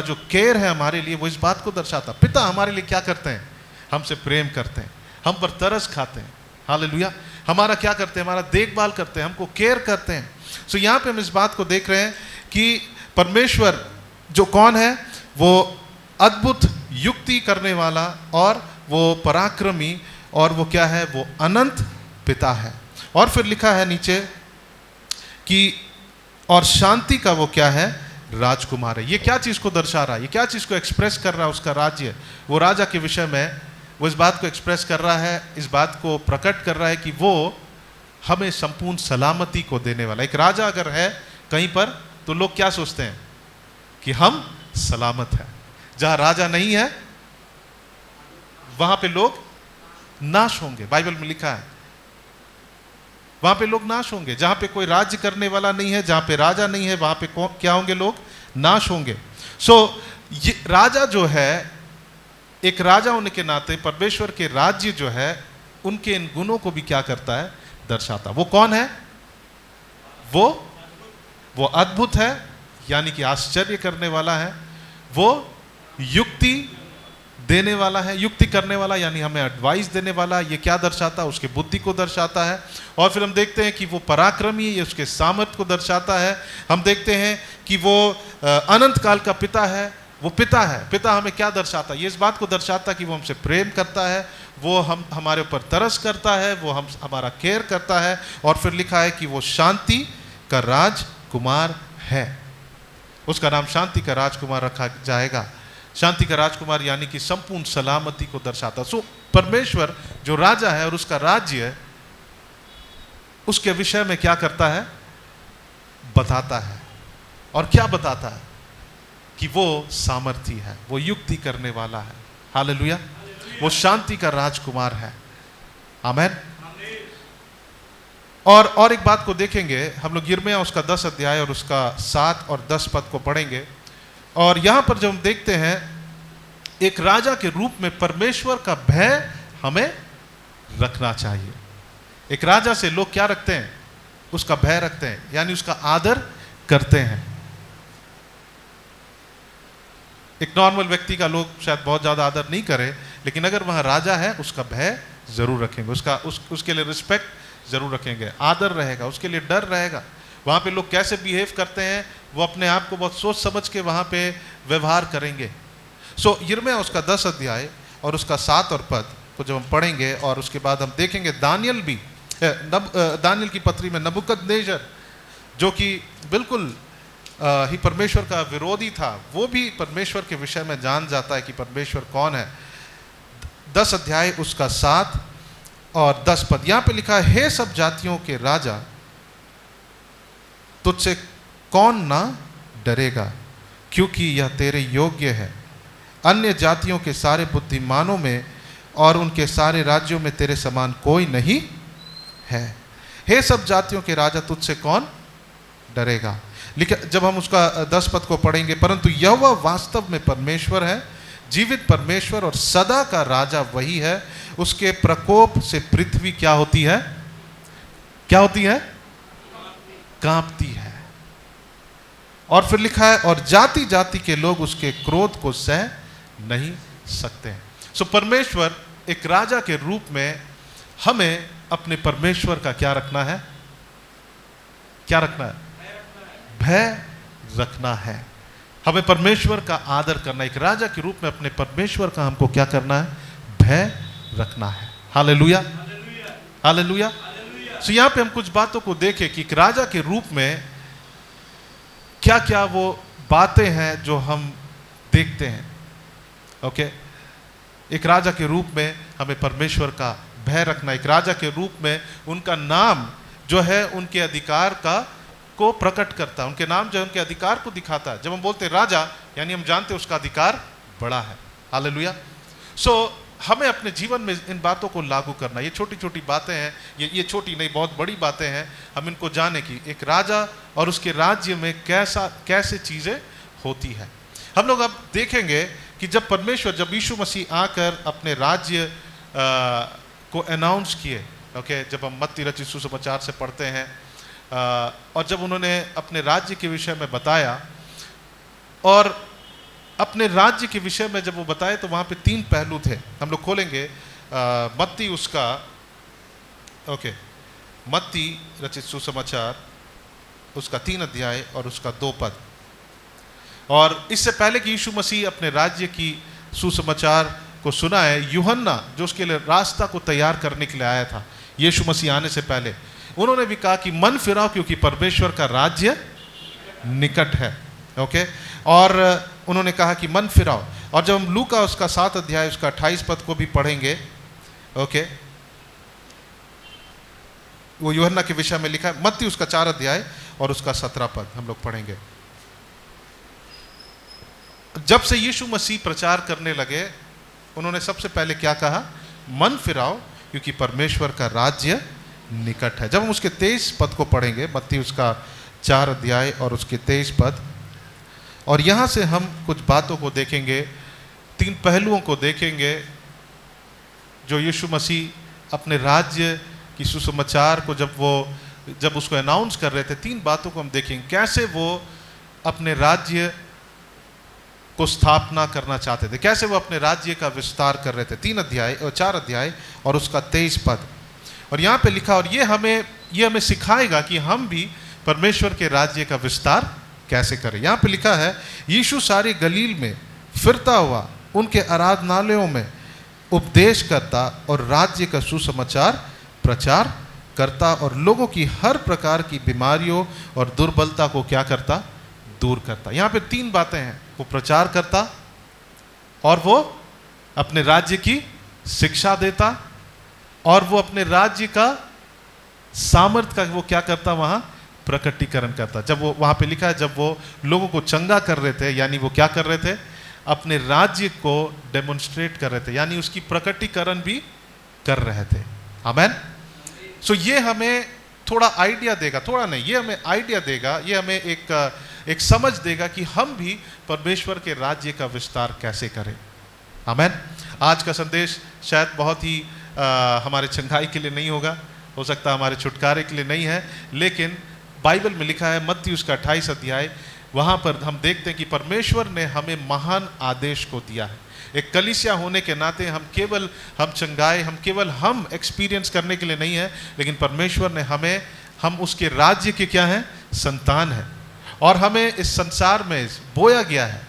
S3: जो केयर है हमारे लिए, वो इस बात को दर्शाता। पिता हमारे लिए क्या करते हैं? हमसे प्रेम करते हैं, हम पर तरस खाते हैं। हालेलुया। हमारा क्या करते हैं? हमारा देखभाल करते हैं, हमको केयर करते हैं। सो यहाँ पे हम इस बात को देख रहे हैं कि परमेश्वर जो कौन है? वो अद्भुत युक्ति करने वाला, और वो पराक्रमी, और वो क्या है? वो अनंत पिता है। और फिर लिखा है नीचे कि और शांति का वो क्या है? राजकुमार है। ये क्या चीज को दर्शा रहा है? ये क्या चीज को एक्सप्रेस कर रहा है? उसका राज्य, वो राजा के विषय में वो इस बात को एक्सप्रेस कर रहा है, इस बात को प्रकट कर रहा है कि वो हमें संपूर्ण सलामती को देने वाला। एक राजा अगर है कहीं पर, तो लोग क्या सोचते हैं? कि हम सलामत हैं। जहां राजा नहीं है वहां पे लोग नाश होंगे। बाइबल में लिखा है वहां पे लोग नाश होंगे। जहां पे कोई राज्य करने वाला नहीं है, जहां पे राजा नहीं है, वहां पे क्या होंगे? लोग नाश होंगे। ये राजा जो है, एक राजा होने के नाते परमेश्वर के राज्य जो है, उनके इन गुणों को भी क्या करता है? दर्शाता। वो कौन है? वो अद्भुत है, यानी कि आश्चर्य करने वाला है। वो युक्ति देने वाला है, युक्ति करने वाला, यानी हमें एडवाइस देने वाला। ये क्या दर्शाता है? उसकी बुद्धि को दर्शाता है। और फिर हम देखते हैं कि वो पराक्रमी, ये उसके सामर्थ्य को दर्शाता है। हम देखते हैं कि वो अनंत काल का पिता है। वो पिता है। पिता हमें क्या दर्शाता है? ये इस बात को दर्शाता है कि वो हमसे प्रेम करता है, वो हमारे ऊपर तरस करता है, वो हमारा केयर करता है। और फिर लिखा है कि वो शांति का राजकुमार है। उसका नाम शांति का राजकुमार रखा जाएगा। शांति का राजकुमार यानी कि संपूर्ण सलामती को दर्शाता। परमेश्वर जो राजा है और उसका राज्य है, उसके विषय में क्या करता है? बताता है। और क्या बताता है? कि वो सामर्थी है, वो युक्ति करने वाला है। हालेलुया। वो शांति का राजकुमार है। आमेन। और एक बात को देखेंगे हम लोग, यिर्मयाह उसका 10 अध्याय और उसका 7 और 10 पद को पढ़ेंगे। और यहां पर जब हम देखते हैं, एक राजा के रूप में परमेश्वर का भय हमें रखना चाहिए। एक राजा से लोग क्या रखते हैं? उसका भय रखते हैं, यानी उसका आदर करते हैं। एक नॉर्मल व्यक्ति का लोग शायद बहुत ज्यादा आदर नहीं करे, लेकिन अगर वहां राजा है, उसका भय जरूर रखेंगे, उसके लिए रिस्पेक्ट जरूर रखेंगे, आदर रहेगा, उसके लिए डर रहेगा। वहां पे लोग कैसे बिहेव करते हैं, वो अपने आप को बहुत सोच समझ के वहां पे व्यवहार करेंगे। यिर्मयाह उसका 10 अध्याय और उसका 7 और पद को जब हम पढ़ेंगे, और उसके बाद हम देखेंगे दानियल की पत्री में नबूकदनेस्सर, जो कि बिल्कुल ही परमेश्वर का विरोधी था, वो भी परमेश्वर के विषय में जान जाता है कि परमेश्वर कौन है। 10 अध्याय उसका 7 और 10 पद यहां पे लिखा है, हे सब जातियों के राजा, तुझसे कौन ना डरेगा, क्योंकि यह तेरे योग्य है। अन्य जातियों के सारे बुद्धिमानों में और उनके सारे राज्यों में तेरे समान कोई नहीं है। हे सब जातियों के राजा, तुझसे कौन डरेगा। लेकिन जब हम उसका 10 पद को पढ़ेंगे, परंतु यहोवा वास्तव में परमेश्वर है, जीवित परमेश्वर और सदा का राजा वही है। उसके प्रकोप से पृथ्वी क्या होती है? क्या होती है? कांपती है। और फिर लिखा है, और जाति जाति के लोग उसके क्रोध को सह नहीं सकते हैं। परमेश्वर एक राजा के रूप में हमें अपने परमेश्वर का क्या रखना है? क्या रखना है? भय रखना है। हमें परमेश्वर का आदर करना है। एक राजा के रूप में अपने परमेश्वर का हमको क्या करना है? भय रखना है। Hallelujah, hallelujah. यहां पे हम कुछ बातों को देखें कि एक राजा के रूप में क्या क्या वो बातें हैं जो हम देखते हैं। ओके, एक राजा के रूप में हमें परमेश्वर का भय रखना। एक राजा के रूप में उनका नाम जो है उनके अधिकार को प्रकट करता है। उनके नाम जो है उनके अधिकार को दिखाता है। जब हम बोलते हैं राजा, यानी हम जानते हैं उसका अधिकार बड़ा है। हालेलुया। हमें अपने जीवन में इन बातों को लागू करना। ये छोटी छोटी बातें हैं, ये छोटी नहीं, बहुत बड़ी बातें हैं। हम इनको जाने की, एक राजा और उसके राज्य में कैसे चीज़ें होती है। हम लोग अब देखेंगे कि जब यीशु मसीह आकर अपने राज्य को अनाउंस किए, ओके, जब हम मत्ती रचित सुसमाचार से पढ़ते हैं, और जब उन्होंने अपने राज्य के विषय में बताया, और अपने राज्य के विषय में जब वो बताए तो वहाँ पे 3 पहलू थे। हम लोग खोलेंगे मत्ती उसका, ओके, मत्ती रचित सुसमाचार उसका 3 अध्याय और उसका 2 पद। और इससे पहले कि यीशु मसीह अपने राज्य की सुसमाचार को सुनाए, यूहन्ना जो उसके लिए रास्ता को तैयार करने के लिए आया था यीशु मसीह आने से पहले, उन्होंने भी कहा कि मन फिराओ क्योंकि परमेश्वर का राज्य निकट है, ओके। और उन्होंने कहा कि मन फिराओ। और जब हम लूका उसका 7 अध्याय उसका 28 पद को भी पढ़ेंगे, ओके, वो यूहन्ना के विषय में लिखा है। मत्ती उसका 4 अध्याय और उसका 17 पद हम लोग पढ़ेंगे। जब से यीशु मसीह प्रचार करने लगे, उन्होंने सबसे पहले क्या कहा? मन फिराओ क्योंकि परमेश्वर का राज्य निकट है। जब हम उसके 23 पद को पढ़ेंगे, मत्ती उसका 4 अध्याय और उसके 23 पद, और यहाँ से हम कुछ बातों को देखेंगे, 3 पहलुओं को देखेंगे जो यीशु मसीह अपने राज्य की सुसमाचार को जब उसको अनाउंस कर रहे थे, 3 बातों को हम देखेंगे कैसे वो अपने राज्य को स्थापना करना चाहते थे, कैसे वो अपने राज्य का विस्तार कर रहे थे। 4 अध्याय और उसका 23 पद। और यहाँ पे लिखा, और ये हमें सिखाएगा कि हम भी परमेश्वर के राज्य का विस्तार कैसे करें। यहाँ पे लिखा है, यीशु सारे गलील में फिरता हुआ उनके आराधनालयों में उपदेश करता और राज्य का सुसमाचार प्रचार करता और लोगों की हर प्रकार की बीमारियों और दुर्बलता को क्या करता? दूर करता। यहाँ पे 3 बातें हैं, वो प्रचार करता और वो अपने राज्य की शिक्षा देता और वो अपने राज्य का सामर्थ्य का वो क्या करता? वहाँ प्रकटीकरण करता। जब वो वहाँ पे लिखा है, जब वो लोगों को चंगा कर रहे थे, यानी वो क्या कर रहे थे? अपने राज्य को डेमोन्स्ट्रेट कर रहे थे, यानी उसकी प्रकटीकरण भी कर रहे थे। आमेन। सो ये हमें थोड़ा आइडिया देगा, थोड़ा नहीं, ये हमें आइडिया देगा, ये हमें एक समझ देगा कि हम भी परमेश्वर के राज्य का विस्तार कैसे करें। आमेन। आज का संदेश शायद बहुत ही हमारे चंगाई के लिए नहीं होगा, हो सकता है हमारे छुटकारे के लिए नहीं है, लेकिन बाइबल में लिखा है मत्ती उसका 28 अध्याय, वहाँ पर हम देखते हैं कि परमेश्वर ने हमें महान आदेश को दिया है। एक कलीसिया होने के नाते हम चंगाई हम एक्सपीरियंस करने के लिए नहीं है, लेकिन परमेश्वर ने हम उसके राज्य के क्या हैं? संतान हैं। और हमें इस संसार में बोया गया है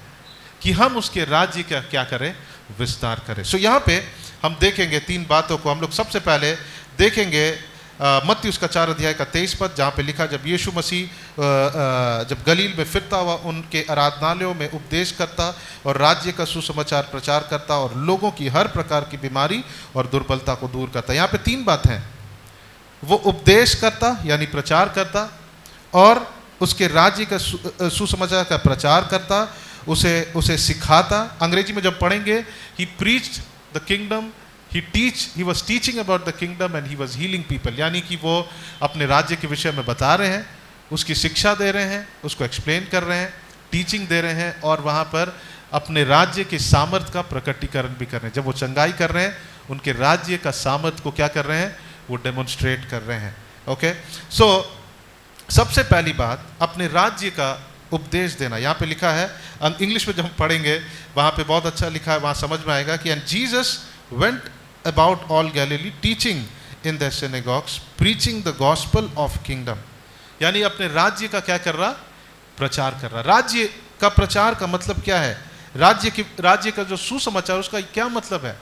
S3: कि हम उसके राज्य का क्या करें? विस्तार करें। सो यहाँ पे हम देखेंगे 3 बातों को। हम लोग सबसे पहले देखेंगे मत्ती उसका 4 अध्याय का 23 पद, जहाँ पे लिखा, जब यीशु मसीह जब गलील में फिरता हुआ उनके आराधनालयों में उपदेश करता और राज्य का सुसमाचार प्रचार करता और लोगों की हर प्रकार की बीमारी और दुर्बलता को दूर करता। यहाँ पे 3 बात हैं, वो उपदेश करता यानी प्रचार करता, और उसके राज्य का सुसमाचार का प्रचार करता, उसे सिखाता। अंग्रेजी में जब पढ़ेंगे, he preached the kingdom, he was teaching about the kingdom and he was healing people, यानी कि वो अपने राज्य के विषय में बता रहे हैं, उसकी शिक्षा दे रहे हैं, उसको एक्सप्लेन कर रहे हैं, टीचिंग दे रहे हैं, और वहाँ पर अपने राज्य के सामर्थ्य का प्रकटीकरण भी कर रहे हैं। जब वो चंगाई कर रहे हैं, उनके राज्य का सामर्थ्य को क्या कर रहे हैं? वो डेमोन्स्ट्रेट कर रहे हैं। ओके, सो सबसे पहली बात, अपने राज्य का उपदेश देना। यहाँ पे लिखा है, इंग्लिश में जब हम पढ़ेंगे वहाँ पे बहुत अच्छा लिखा है, वहाँ समझ में आएगा कि and Jesus went about all Galilee teaching in their synagogues preaching the gospel of kingdom, यानी अपने राज्य का क्या कर रहा? प्रचार कर रहा। राज्य का प्रचार का मतलब क्या है? राज्य का जो सुसमाचार, उसका क्या मतलब है?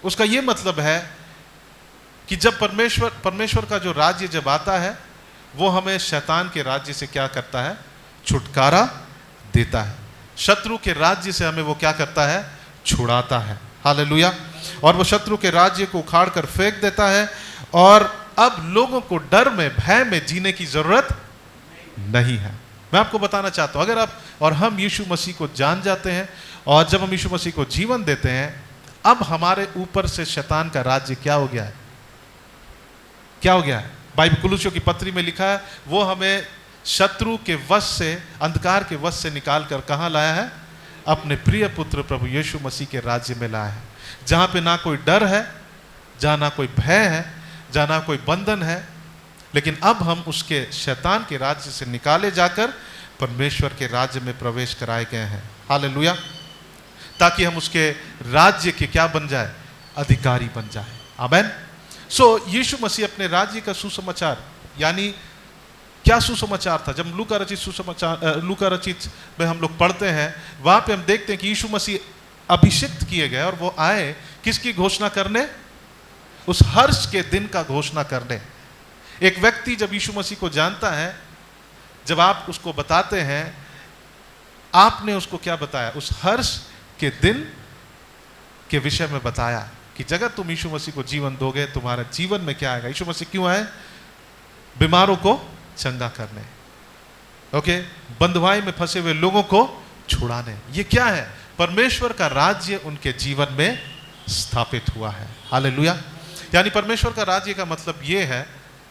S3: उसका ये मतलब है कि जब परमेश्वर का जो राज्य जब आता है, वो हमें शैतान के राज्य से क्या करता है? छुटकारा देता है। शत्रु के राज्य से हमें वो क्या करता है? छुड़ाता है। हालेलुया। और वो शत्रु के राज्य को उखाड़ कर फेंक देता है, और अब लोगों को डर में, भय में जीने की जरूरत नहीं है। मैं आपको बताना चाहता हूं, अगर आप और हम यीशु मसीह को जान जाते हैं, और जब हम यीशु मसीह को जीवन देते हैं, अब हमारे ऊपर से शैतान का राज्य क्या हो गया है? क्या हो गया है? बाइबल कुलुसियों की पत्री में लिखा है, वो हमें शत्रु के वश से, अंधकार के वश से निकाल कर कहां लाया है? अपने प्रिय पुत्र प्रभु यीशु मसीह के राज्य में लाया है, जहां पे ना कोई डर है, जहां ना कोई भय है, जहां ना कोई बंधन है, लेकिन अब हम उसके शैतान के राज्य से निकाले जाकर परमेश्वर के राज्य में प्रवेश कराए गए हैं। हालेलुया। ताकि हम उसके राज्य के क्या बन जाए? अधिकारी बन जाए। आमेन। सो यीशु मसीह अपने राज्य का सुसमाचार, यानी क्या सुसमाचार था? जब लूका रचित सुसमाचार, लूका रचित में हम लोग पढ़ते हैं, वहां पे हम देखते हैं कि यीशु मसीह अभिषिक्त किए गए और वो आए किसकी घोषणा करने? उस हर्ष के दिन का घोषणा करने। एक व्यक्ति जब यीशु मसीह को जानता है, जब आप उसको बताते हैं, आपने उसको क्या बताया? उस हर्ष के दिन के विषय में बताया कि जगह तुम यीशु मसीह को जीवन दोगे, तुम्हारे जीवन में क्या आएगा? यीशु मसीह क्यों आए? बीमारों को चंगा करने, ओके, बंधुआई में फंसे हुए लोगों को छुड़ाने। ये क्या है? परमेश्वर का राज्य उनके जीवन में स्थापित हुआ है। हालेलुया। यानी परमेश्वर का राज्य का मतलब ये है,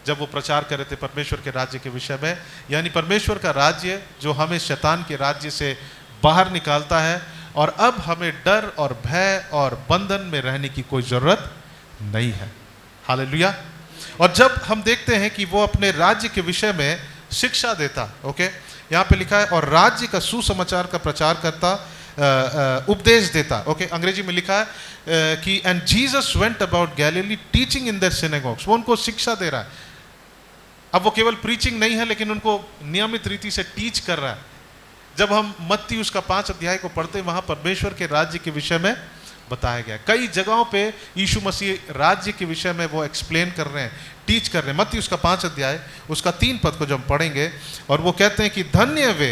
S3: जब वो प्रचार कर रहे थे परमेश्वर के राज्य के विषय में, यानी परमेश्वर का राज्य जो हमें शैतान के राज्य से बाहर निकालता है, और अब हमें डर और भय और बंधन में रहने की कोई जरूरत नहीं है। हालेलुया। और जब हम देखते हैं कि वो अपने राज्य के विषय में शिक्षा देता, ओके, यहाँ पे लिखा है, और राज्य का सुसमाचार का प्रचार करता, उपदेश देता, ओके, अंग्रेजी में लिखा है कि and Jesus went about Galilee teaching in their synagogues. वो उनको शिक्षा दे रहा है। अब वो केवल प्रीचिंग नहीं है, लेकिन उनको नियमित रीति से टीच कर रहा है। जब हम मत्ती उसका 5 अध्याय को पढ़ते हैं, वहां परमेश्वर के राज्य के विषय में बताया गया। कई जगहों पे यीशु मसीह राज्य के विषय में वो एक्सप्लेन कर रहे हैं, टीच कर रहे हैं। मत्ती उसका 5 अध्याय उसका 3 पद को जब हम पढ़ेंगे, और वो कहते हैं कि धन्य वे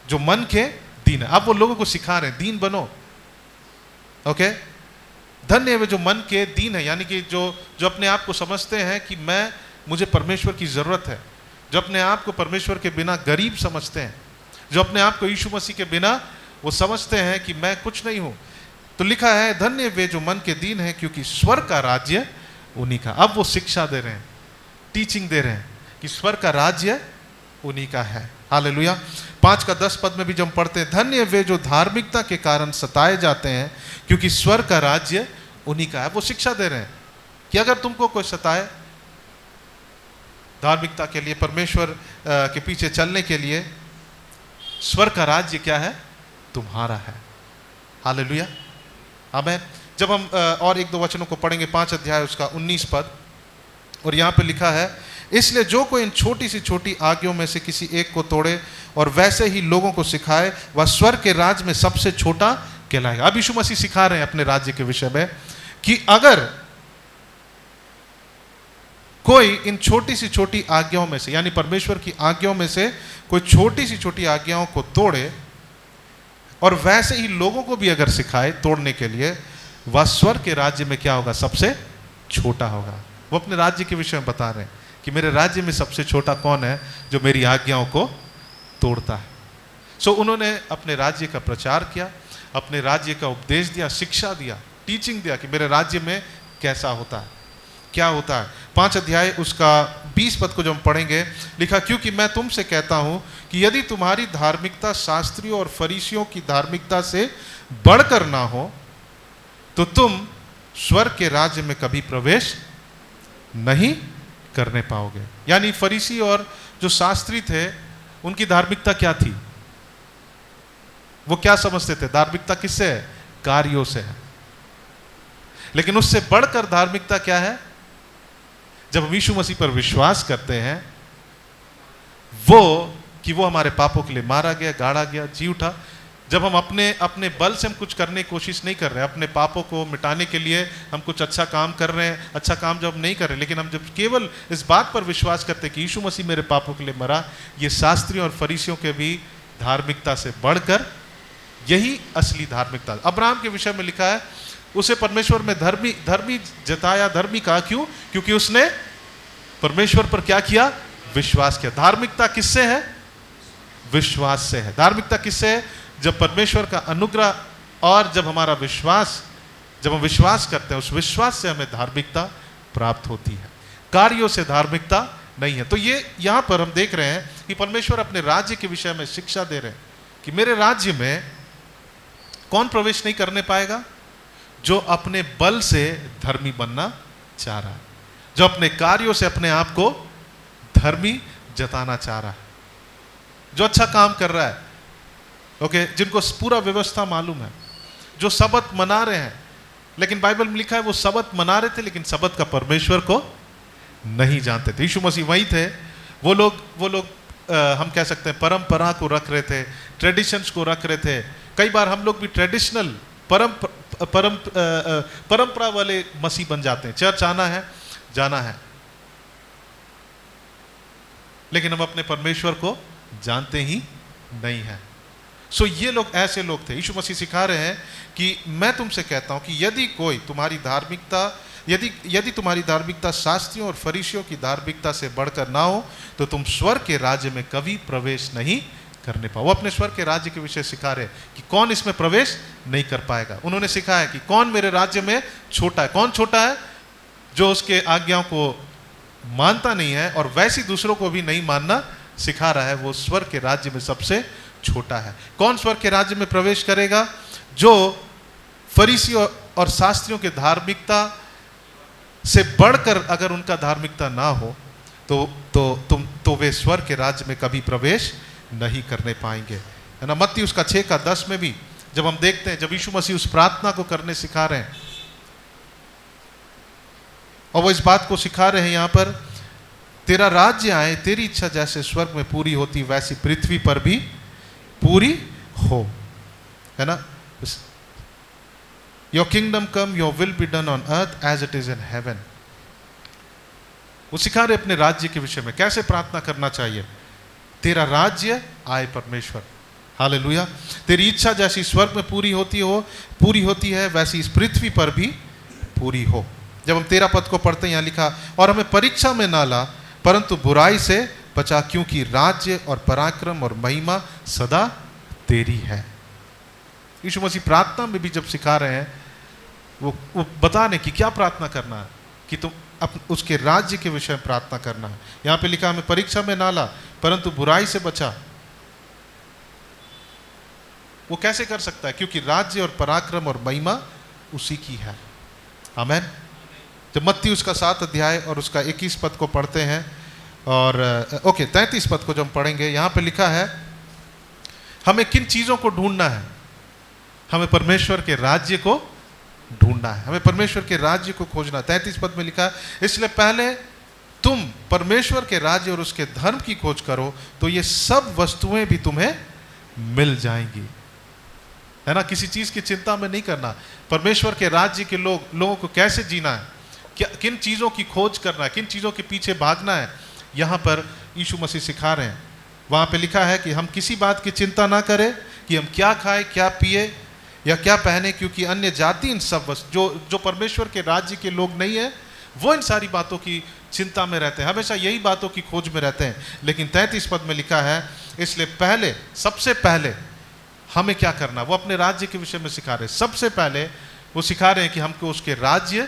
S3: जो मन के दीन है। अब वो लोगों को सिखा रहे हैं, दीन बनो, ओके, धन्य वे जो मन के दीन है, यानी कि जो अपने आप को समझते हैं कि मुझे परमेश्वर की जरूरत है, जो अपने आप को परमेश्वर के बिना गरीब समझते हैं, जो अपने आप को यीशु मसीह के बिना वो समझते हैं कि मैं कुछ नहीं हूं। तो लिखा है, धन्य वे जो मन के दीन है, क्योंकि स्वर्ग का राज्य उन्हीं का। अब वो शिक्षा दे रहे हैं, टीचिंग दे रहे हैं कि स्वर्ग का राज्य उन्हीं का है। हालेलुया। 5 का 10 पद में भी जब हम पढ़ते हैं, धन्य वे जो धार्मिकता के कारण सताए जाते हैं, क्योंकि स्वर्ग का राज्य उन्हीं का है। वो शिक्षा दे रहे हैं कि अगर तुमको कोई सताए धार्मिकता के लिए, परमेश्वर के पीछे चलने के लिए, स्वर्ग का राज्य क्या है? तुम्हारा है। हालेलुया। आमीन। जब हम और 1-2 वचनों को पढ़ेंगे, 5 अध्याय उसका 19 पद, और यहाँ पे लिखा है, इसलिए जो कोई इन छोटी से छोटी आज्ञाओं में से किसी एक को तोड़े और वैसे ही लोगों को सिखाए, वह स्वर्ग के राज्य में सबसे छोटा कहलाएगा। अब यीशु मसीह सिखा रहे हैं अपने राज्य के विषय में कि अगर कोई इन छोटी सी छोटी आज्ञाओं में से, यानी परमेश्वर की आज्ञाओं में से कोई छोटी सी छोटी आज्ञाओं को तोड़े और वैसे ही लोगों को भी अगर सिखाए तोड़ने के लिए, वह स्वर्ग के राज्य में क्या होगा? सबसे छोटा होगा। वो अपने राज्य के विषय में बता रहे हैं कि मेरे राज्य में सबसे छोटा कौन है? जो मेरी आज्ञाओं को तोड़ता है। सो उन्होंने अपने राज्य का प्रचार किया, अपने राज्य का उपदेश दिया, शिक्षा दिया, टीचिंग दिया कि मेरे राज्य में कैसा होता है, क्या होता है। 5 अध्याय उसका 20 पद को जब हम पढ़ेंगे, लिखा, क्योंकि मैं तुमसे कहता हूं कि यदि तुम्हारी धार्मिकता शास्त्रियों और फरीसियों की धार्मिकता से बढ़कर ना हो, तो तुम स्वर्ग के राज्य में कभी प्रवेश नहीं करने पाओगे। यानी फरीसी और जो शास्त्री थे, उनकी धार्मिकता क्या थी? वो क्या समझते थे? धार्मिकता किससे है? कार्यों से है। लेकिन उससे बढ़कर धार्मिकता क्या है? जब हम यीशु मसीह पर विश्वास करते हैं, वो हमारे पापों के लिए मारा गया, गाड़ा गया, जी उठा। जब हम अपने बल से हम कुछ करने की कोशिश नहीं कर रहे हैं, अपने पापों को मिटाने के लिए हम कुछ अच्छा काम कर रहे हैं, अच्छा काम जब हम नहीं कर रहे, लेकिन हम जब केवल इस बात पर विश्वास करते हैं कि यीशु मसीह मेरे पापों के लिए मरा, ये शास्त्रियों और फरीसियों के भी धार्मिकता से बढ़कर यही असली धार्मिकता। अब्राहम के विषय में लिखा है, उसे परमेश्वर में धर्मी जताया। धर्मी कहा क्यों? क्योंकि उसने परमेश्वर पर क्या किया? विश्वास किया। धार्मिकता किससे है? विश्वास से है। धार्मिकता किससे है? जब परमेश्वर का अनुग्रह और जब हमारा विश्वास जब हम विश्वास करते हैं, उस विश्वास से हमें धार्मिकता प्राप्त होती है, कार्यों से धार्मिकता नहीं है। तो ये यहाँ पर हम देख रहे हैं कि परमेश्वर अपने राज्य के विषय में शिक्षा दे रहे हैं कि मेरे राज्य में कौन प्रवेश नहीं करने पाएगा? जो अपने बल से धर्मी बनना चाह रहा है, जो अपने कार्यों से अपने आप को धर्मी जताना चाह रहा है, जो अच्छा काम कर रहा है, ओके, जिनको पूरा व्यवस्था मालूम है, जो सबत मना रहे हैं। लेकिन बाइबल में लिखा है वो सबत मना रहे थे लेकिन सबत का परमेश्वर को नहीं जानते थे। यीशु मसीह वही थे। वो लोग हम कह सकते हैं परंपरा को रख रहे थे, ट्रेडिशंस को रख रहे थे। कई बार हम लोग भी ट्रेडिशनल परंपरा वाले मसीह बन जाते हैं। चर्च आना है, जाना है, लेकिन हम अपने परमेश्वर को जानते ही नहीं है। सो ये लोग ऐसे लोग थे। यीशु मसीह सिखा रहे हैं कि मैं तुमसे कहता हूं कि यदि कोई तुम्हारी धार्मिकता यदि तुम्हारी धार्मिकता शास्त्रियों और फरीसियों की धार्मिकता से बढ़कर ना हो तो तुम स्वर्ग के राज्य में कभी प्रवेश नहीं करने पाओ। वो अपने स्वर्ग के राज्य के विषय सिखा रहे कि कौन इसमें प्रवेश नहीं कर पाएगा। उन्होंने सिखाया कि कौन मेरे राज्य में छोटा है। कौन छोटा है? जो उसके आज्ञाओं को मानता नहीं है और वैसी दूसरों को भी नहीं मानना सिखा रहा है, वो स्वर्ग के राज्य में सबसे छोटा है। कौन स्वर्ग के राज्य में प्रवेश करेगा? जो फरीसियों और शास्त्रियों के धार्मिकता से बढ़कर अगर उनका धार्मिकता ना हो तो वे स्वर्ग के राज्य में कभी प्रवेश नहीं करने पाएंगे, है ना। मत्ती उसका 6:10 में भी जब हम देखते हैं, जब यीशु मसीह उस प्रार्थना को करने सिखा रहे हैं और वो इस बात को सिखा रहे हैं यहाँ पर, तेरा राज्य आए, तेरी इच्छा जैसे स्वर्ग में पूरी होती वैसी पृथ्वी पर भी पूरी हो, है ना। Your kingdom come, your will be done on earth as it is in heaven। वो सिखा रहे अपने राज्य के विषय में कैसे प्रार्थना करना चाहिए। तेरा राज्य आए परमेश्वर, हालेलुया। तेरी इच्छा जैसी स्वर्ग में पूरी होती है वैसी इस पृथ्वी पर भी पूरी हो। जब हम 13 पद को पढ़ते हैं, यहाँ लिखा, और हमें परीक्षा में ना ला परंतु बुराई से बचा, क्योंकि राज्य और पराक्रम और महिमा सदा तेरी है। यीशु मसीह प्रार्थना में भी जब सिखा रहे हैं, वो बता रहे कि क्या प्रार्थना करना है, कि तुम उसके राज्य के विषय में प्रार्थना करना है। यहाँ पे लिखा, हमें परीक्षा में ना ला परंतु बुराई से बचा। वो कैसे कर सकता है? क्योंकि राज्य और पराक्रम और महिमा उसी की है। आमीन। जब मत्ती उसका 7 अध्याय और उसका 21 पद को पढ़ते हैं और 33 पद को जब हम पढ़ेंगे, यहाँ पे लिखा है हमें किन चीज़ों को ढूंढना है? हमें परमेश्वर के राज्य को ढूंढना है, हमें परमेश्वर के राज्य को खोजना। 33 पद में लिखा है, इसलिए पहले तुम परमेश्वर के राज्य और उसके धर्म की खोज करो तो ये सब वस्तुएं भी तुम्हें मिल जाएंगी, है ना। किसी चीज़ की चिंता में नहीं करना। परमेश्वर के राज्य के लोगों को कैसे जीना है, किन चीज़ों की खोज करना है, किन चीज़ों के पीछे भागना है, यहाँ पर यीशु मसीह सिखा रहे हैं। वहाँ पे लिखा है कि हम किसी बात की चिंता ना करें कि हम क्या खाएं, क्या पिए या क्या पहने, क्योंकि अन्य जाति इन सब जो परमेश्वर के राज्य के लोग नहीं है वो इन सारी बातों की चिंता में रहते हैं, हमेशा यही बातों की खोज में रहते हैं। लेकिन 33 पद में लिखा है, इसलिए सबसे पहले हमें क्या करना, वो अपने राज्य के विषय में सिखा रहे हैं। सबसे पहले वो सिखा रहे हैं कि हमको उसके राज्य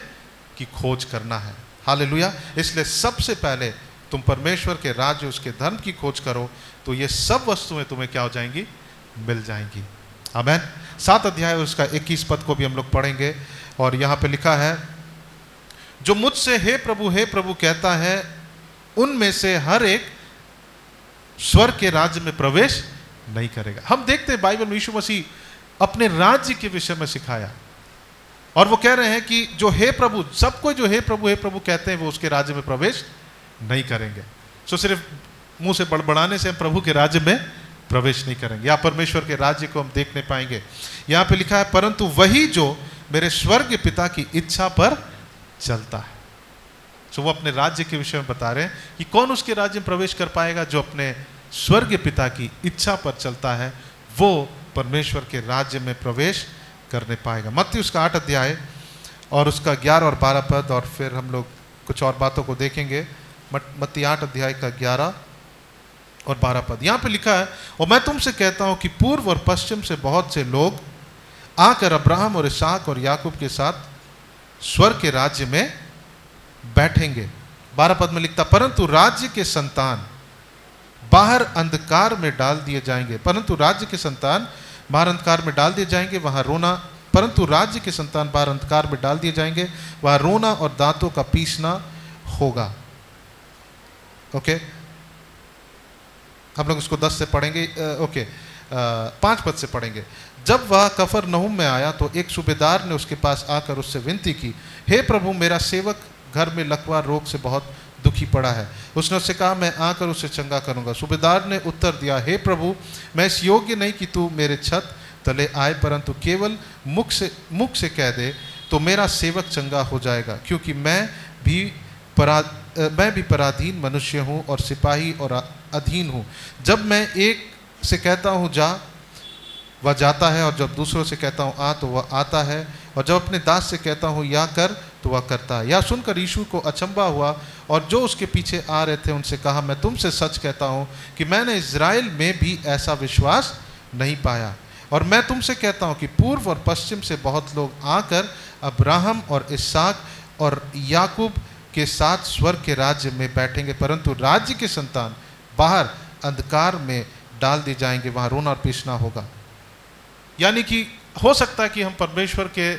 S3: की खोज करना है, हालेलुया। इसलिए सबसे पहले तुम परमेश्वर के राज्य, उसके धर्म की खोज करो तो ये सब वस्तुएं तुम्हें क्या हो जाएंगी? मिल जाएंगी। आमीन। 7 अध्याय उसका 21 पद को भी हम लोग पढ़ेंगे और यहाँ पे लिखा है, जो मुझसे हे प्रभु कहता है उनमें से हर एक स्वर्ग के राज्य में प्रवेश नहीं करेगा। हम देखते हैं बाइबल में यीशु मसीह अपने राज्य के विषय में सिखाया और वो कह रहे हैं कि जो हे प्रभु, सबको जो हे प्रभु कहते हैं वो उसके राज्य में प्रवेश नहीं करेंगे। सो सिर्फ मुंह से बड़बड़ाने से हम प्रभु के राज्य में प्रवेश नहीं करेंगे या परमेश्वर के राज्य को हम देख नहीं पाएंगे। यहाँ पे लिखा है, परंतु वही जो मेरे स्वर्ग पिता की इच्छा पर चलता है। सो वो अपने राज्य के विषय में बता रहे हैं कि कौन उसके राज्य में प्रवेश कर पाएगा? जो अपने स्वर्ग पिता की इच्छा पर चलता है वो परमेश्वर के राज्य में प्रवेश करने पाएगा। मत्ती उसका 8 अध्याय और उसका 11 और 12 पद और फिर हम लोग कुछ और बातों को देखेंगे। मत्ती 8 अध्याय का 11 और 12 पद यहाँ पे लिखा है, और मैं तुमसे कहता हूँ कि पूर्व और पश्चिम से बहुत से लोग आकर अब्राहम और इसहाक और याकूब के साथ स्वर्ग के राज्य में बैठेंगे। 12 पद में लिखता, परंतु राज्य के संतान बाहर अंधकार में डाल दिए जाएंगे। परंतु राज्य के संतान बाहर अंधकार में डाल दिए जाएंगे, वहां रोना। परंतु राज्य के संतान बाहर अंधकार में डाल दिए जाएंगे, वहां रोना और दांतों का पीसना होगा। ओके, हम लोग इसको 10 से पढ़ेंगे। ओके, 5 पद से पढ़ेंगे। जब वह कफरनहूम में आया तो एक सूबेदार ने उसके पास आकर उससे विनती की, हे प्रभु, मेरा सेवक घर में लकवा रोग से बहुत दुखी पड़ा है। उसने उससे कहा, मैं आकर उसे चंगा करूंगा। सूबेदार ने उत्तर दिया, हे प्रभु, मैं इस योग्य नहीं कि तू मेरे छत तले आए, परंतु केवल मुख से कह दे तो मेरा सेवक चंगा हो जाएगा, क्योंकि मैं भी पराधीन मनुष्य हूँ और सिपाही और अधीन हूँ। जब मैं एक से कहता हूँ जा, वह जाता है, और जब दूसरों से कहता हूँ आ, तो वह आता है, और जब अपने दास से कहता हूँ या कर, तो वह करता है। यह सुनकर यीशु को अचंभा हुआ, और जो उसके पीछे आ रहे थे उनसे कहा, मैं तुमसे सच कहता हूँ कि मैंने इज़राइल में भी ऐसा विश्वास नहीं पाया। और मैं तुमसे कहता हूँ कि पूर्व और पश्चिम से बहुत लोग आकर अब्राहम और इसहाक और याकूब के साथ स्वर्ग के राज्य में बैठेंगे, परंतु राज्य के संतान बाहर अंधकार में डाल दिए जाएंगे, वहाँ रोना और पीसना होगा। यानी कि हो सकता है कि हम परमेश्वर के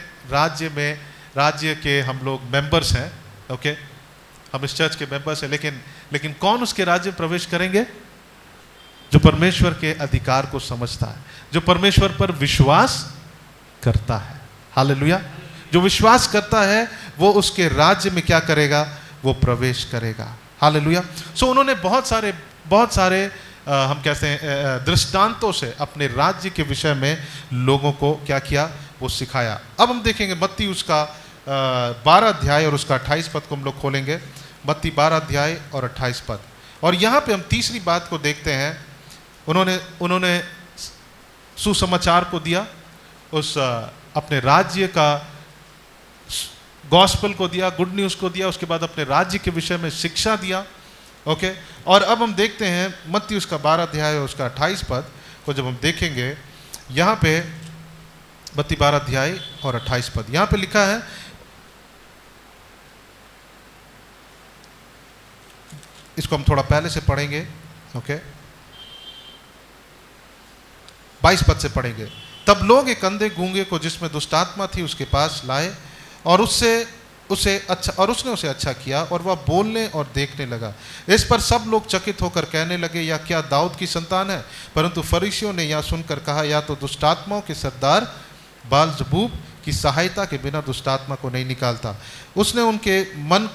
S3: राज्य के हम लोग मेंबर्स हैं। ओके, हम इस चर्च के मेंबर्स हैं, लेकिन कौन उसके राज्य में प्रवेश करेंगे? जो परमेश्वर के अधिकार को समझता है, जो परमेश्वर पर विश्वास करता है। हालेलुया। जो विश्वास करता है वो उसके राज्य में क्या करेगा? वो प्रवेश करेगा। हालेलुया। सो उन्होंने बहुत सारे हम कहते हैं दृष्टांतों से अपने राज्य के विषय में लोगों को क्या किया? वो सिखाया। अब हम देखेंगे मत्ती उसका 12 अध्याय और उसका 28 पद को हम लोग खोलेंगे। मत्ती 12 अध्याय और 28 पद। और यहाँ पे हम तीसरी बात को देखते हैं। उन्होंने सुसमाचार को दिया, उस अपने राज्य का गॉस्पेल को दिया, गुड न्यूज़ को दिया, उसके बाद अपने राज्य के विषय में शिक्षा दिया। ओके, और अब हम देखते हैं मत्ती उसका 12 अध्याय और उसका 28 पद को जब हम देखेंगे, यहाँ पे मत्ती 12 अध्याय और 28 पद यहाँ पे लिखा है, इसको हम थोड़ा पहले से पढ़ेंगे। ओके, 22 पद से पढ़ेंगे। तब लोग एक अंधे गूंगे को जिसमें दुष्टात्मा थी उसके पास लाए, और उसने उसे अच्छा किया, और वह बोलने और देखने लगा। इस पर सब लोग चकित होकर कहने लगे, या क्या दाऊद की संतान है? परंतु फरीसियों ने यह सुनकर कहा, या तो दुष्टात्माओं के सरदार बालजबूब की सहायता के बिना दुष्टात्मा को नहीं निकालता। उसने उनके मन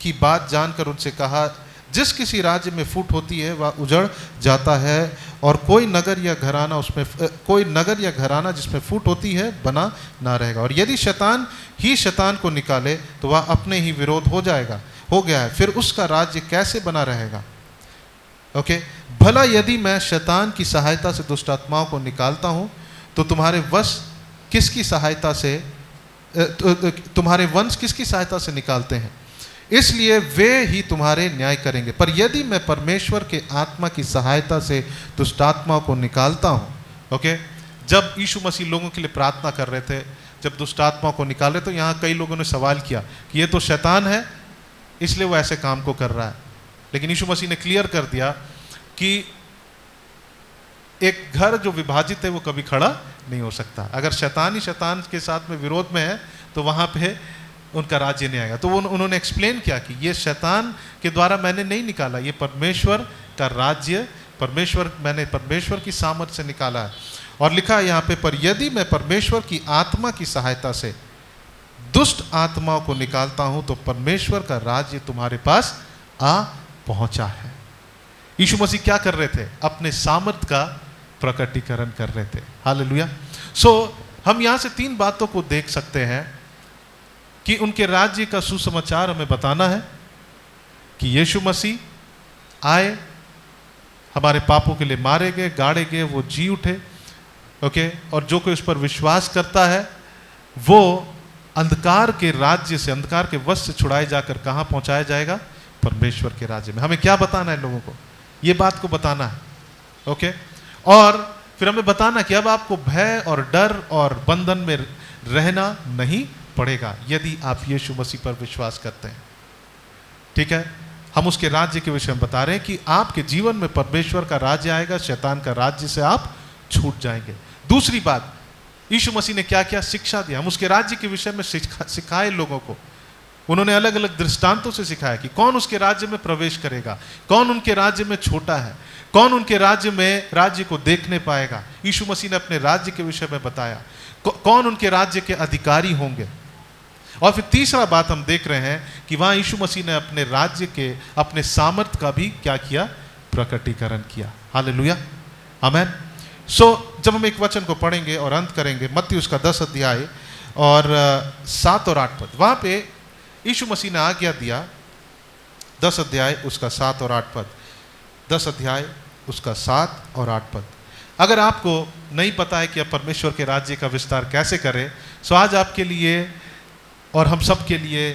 S3: की बात जानकर उनसे कहा, जिस किसी राज्य में फूट होती है वह उजड़ जाता है, और कोई नगर या घराना जिसमें फूट होती है बना ना रहेगा। और यदि शैतान ही शैतान को निकाले तो वह अपने ही विरोध हो गया है, फिर उसका राज्य कैसे बना रहेगा? ओके, भला यदि मैं शैतान की सहायता से दुष्टात्माओं को निकालता हूँ तो तुम्हारे वंश किसकी सहायता से निकालते हैं? इसलिए वे ही तुम्हारे न्याय करेंगे। पर यदि मैं परमेश्वर के आत्मा की सहायता से दुष्टात्माओं को निकालता हूँ। ओके, जब यीशु मसीह लोगों के लिए प्रार्थना कर रहे थे, जब दुष्टात्माओं को निकाले, तो यहाँ कई लोगों ने सवाल किया कि ये तो शैतान है, इसलिए वो ऐसे काम को कर रहा है। लेकिन यीशु मसीह ने क्लियर कर दिया कि एक घर जो विभाजित है वो कभी खड़ा नहीं हो सकता। अगर शैतान ही शैतान के साथ में विरोध में है तो वहाँ पे उनका राज्य नहीं आएगा। तो उन्होंने एक्सप्लेन किया कि ये शैतान के द्वारा मैंने नहीं निकाला, ये परमेश्वर का राज्य, मैंने परमेश्वर की सामर्थ्य से निकाला है। और लिखा है यहाँ पे, पर यदि मैं परमेश्वर की आत्मा की सहायता से दुष्ट आत्माओं को निकालता हूँ तो परमेश्वर का राज्य तुम्हारे पास आ पहुँचा है। यीशु मसीह क्या कर रहे थे? अपने सामर्थ्य का प्रकटीकरण कर रहे थे। हालेलुया। सो हम यहाँ से 3 बातों को देख सकते हैं कि उनके राज्य का सुसमाचार हमें बताना है कि यीशु मसीह आए, हमारे पापों के लिए मारे गए, गाड़े गए, वो जी उठे। ओके, और जो कोई उस पर विश्वास करता है वो अंधकार के राज्य से, अंधकार के वश से छुड़ाए जाकर कहाँ पहुँचाया जाएगा? परमेश्वर के राज्य में। हमें क्या बताना है लोगों को? ये बात को बताना है। ओके, और फिर हमें बताना कि अब आपको भय और डर और बंधन में रहना नहीं पड़ेगा यदि आप यीशु मसीह पर विश्वास करते हैं। ठीक है, हम उसके राज्य के विषय में बता रहे हैं कि आपके जीवन में परमेश्वर का राज्य आएगा, शैतान का राज्य से आप छूट जाएंगे। दूसरी बात, यीशु मसीह ने क्या क्या शिक्षा दिया, हम उसके राज्य के विषय में सिखाए लोगों को। उन्होंने अलग अलग दृष्टांतों से सिखाया कि कौन उसके राज्य में प्रवेश करेगा, कौन उनके राज्य में छोटा है, कौन उनके राज्य में राज्य को देखने पाएगा। यीशु मसीह ने अपने राज्य के विषय में बताया कौन उनके राज्य के अधिकारी होंगे। और फिर तीसरा बात हम देख रहे हैं कि वहां यीशु मसीह ने अपने राज्य के अपने सामर्थ का भी क्या किया, प्रकटीकरण किया। हालेलुया, आमेन। सो जब हम एक वचन को पढ़ेंगे और अंत करेंगे, मत्ती उसका 10 अध्याय और 7 और 8 पद, वहां पे यीशु मसीह ने आज्ञा दिया, 10 अध्याय उसका 7 और 8 पद, 10 अध्याय उसका 7 और 8 पद। अगर आपको नहीं पता है कि आप परमेश्वर के राज्य का विस्तार कैसे करें, सो आज आपके लिए और हम सब के लिए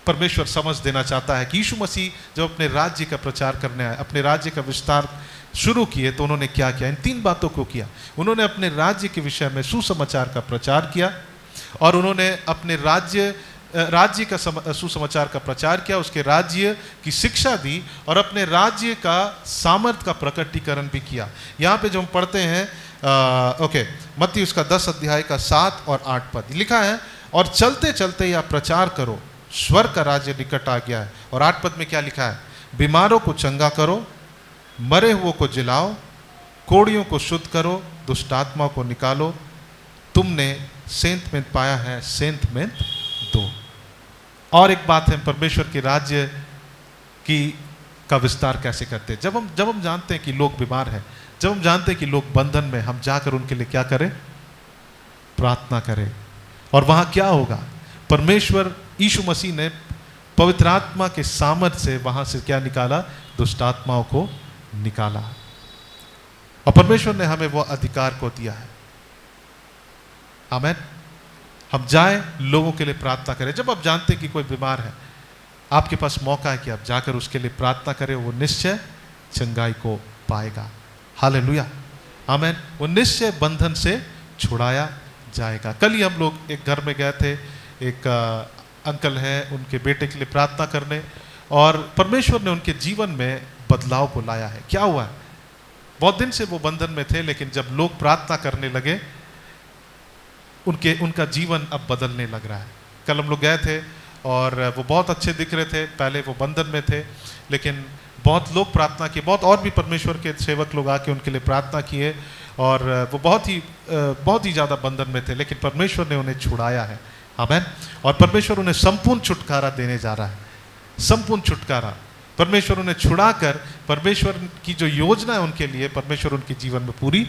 S3: परमेश्वर समझ देना चाहता है कि यीशु मसीह जब अपने राज्य का प्रचार करने आए, अपने राज्य का विस्तार शुरू किए, तो उन्होंने क्या किया, इन 3 बातों को किया। उन्होंने अपने राज्य के विषय में सुसमाचार का प्रचार किया, और उन्होंने अपने राज्य का सुसमाचार का प्रचार किया, उसके राज्य की शिक्षा दी, और अपने राज्य का सामर्थ का प्रकटीकरण भी किया। यहाँ पे जो हम पढ़ते हैं मत्ती उसका 10 अध्याय का 7 और 8 पद लिखा है, और चलते चलते यह प्रचार करो, स्वर्ग का राज्य निकट आ गया है। और 8 पद में क्या लिखा है, बीमारों को चंगा करो, मरे हुओं को जिलाओ, कोढ़ियों को शुद्ध करो, दुष्ट आत्माओं को निकालो, तुमने सेंत में पाया है, सेंत में दो। और एक बात है, परमेश्वर के राज्य का विस्तार कैसे करते हैं। जब हम जानते हैं कि लोग बीमार हैं, जब हम जानते हैं कि लोग बंधन में, हम जाकर उनके लिए क्या करें, प्रार्थना करें। और वहां क्या होगा, परमेश्वर यीशु मसीह ने पवित्र आत्मा के सामर्थ्य से वहां से क्या निकाला, दुष्ट आत्माओं को निकाला। और परमेश्वर ने हमें वो अधिकार को दिया है। आमीन। हम जाएं, लोगों के लिए प्रार्थना करें। जब आप जानते हैं कि कोई बीमार है, आपके पास मौका है कि आप जाकर उसके लिए प्रार्थना करें, वो निश्चय चंगाई को पाएगा। हालेलुया, आमीन। वो निश्चय बंधन से छुड़ाया जाएगा। कल ही हम लोग एक घर में गए थे, एक अंकल हैं, उनके बेटे के लिए प्रार्थना करने, और परमेश्वर ने उनके जीवन में बदलाव को लाया है। क्या हुआ है, बहुत दिन से वो बंधन में थे, लेकिन जब लोग प्रार्थना करने लगे, उनका जीवन अब बदलने लग रहा है। कल हम लोग गए थे और वो बहुत अच्छे दिख रहे थे। पहले वो बंधन में थे, लेकिन बहुत लोग प्रार्थना किए, बहुत और भी परमेश्वर के सेवक लोग आके उनके लिए प्रार्थना किए, और वो बहुत ही ज़्यादा बंधन में थे, लेकिन परमेश्वर ने उन्हें छुड़ाया है। आमीन। और परमेश्वर उन्हें संपूर्ण छुटकारा देने जा रहा है, संपूर्ण छुटकारा। परमेश्वर उन्हें छुड़ाकर परमेश्वर की जो योजना है उनके लिए, परमेश्वर उनके जीवन में पूरी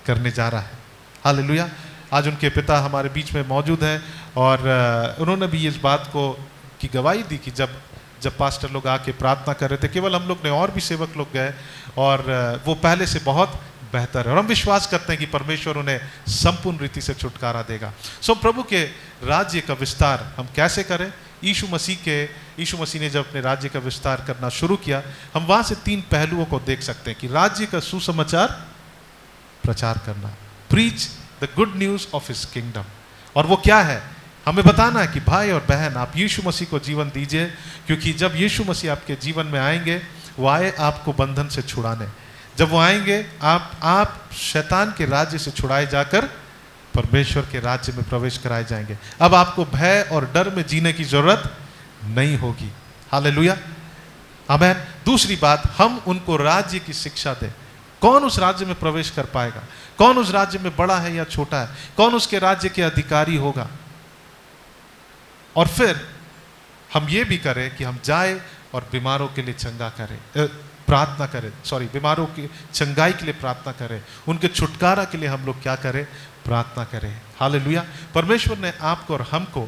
S3: करने जा रहा है। हालेलुया। आज उनके पिता हमारे बीच में मौजूद हैं, और उन्होंने भी इस बात को की गवाही दी कि जब पास्टर लोग आके प्रार्थना कर रहे थे, केवल हम लोग ने, और भी सेवक लोग गए, और वो पहले से बहुत बेहतर है। और हम विश्वास करते हैं कि परमेश्वर उन्हें संपूर्ण रीति से छुटकारा देगा। सो प्रभु के राज्य का विस्तार हम कैसे करें, यीशु मसीह ने जब अपने राज्य का विस्तार करना शुरू किया, हम वहां से 3 पहलुओं को देख सकते हैं कि राज्य का सुसमाचार प्रचार करना, preach the good news of his kingdom. और वो क्या है, हमें बताना है कि भाई और बहन, आप यीशु मसीह को जीवन दीजिए, क्योंकि जब यीशु मसीह आपके जीवन में आएंगे, वो आए आपको बंधन से छुड़ाने। जब वो आएंगे, आप शैतान के राज्य से छुड़ाए जाकर परमेश्वर के राज्य में प्रवेश कराए जाएंगे। अब आपको भय और डर में जीने की जरूरत नहीं होगी। हालेलुया, आमीन। दूसरी बात, हम उनको राज्य की शिक्षा दें। कौन उस राज्य में प्रवेश कर पाएगा, कौन उस राज्य में बड़ा है या छोटा है, कौन उसके राज्य के अधिकारी होगा। और फिर हम ये भी करें कि हम जाए और बीमारों के लिए प्रार्थना करें, बीमारों की चंगाई के लिए प्रार्थना करें, उनके छुटकारा के लिए हम लोग क्या करें, प्रार्थना करें। हालेलुया। परमेश्वर ने आपको और हमको,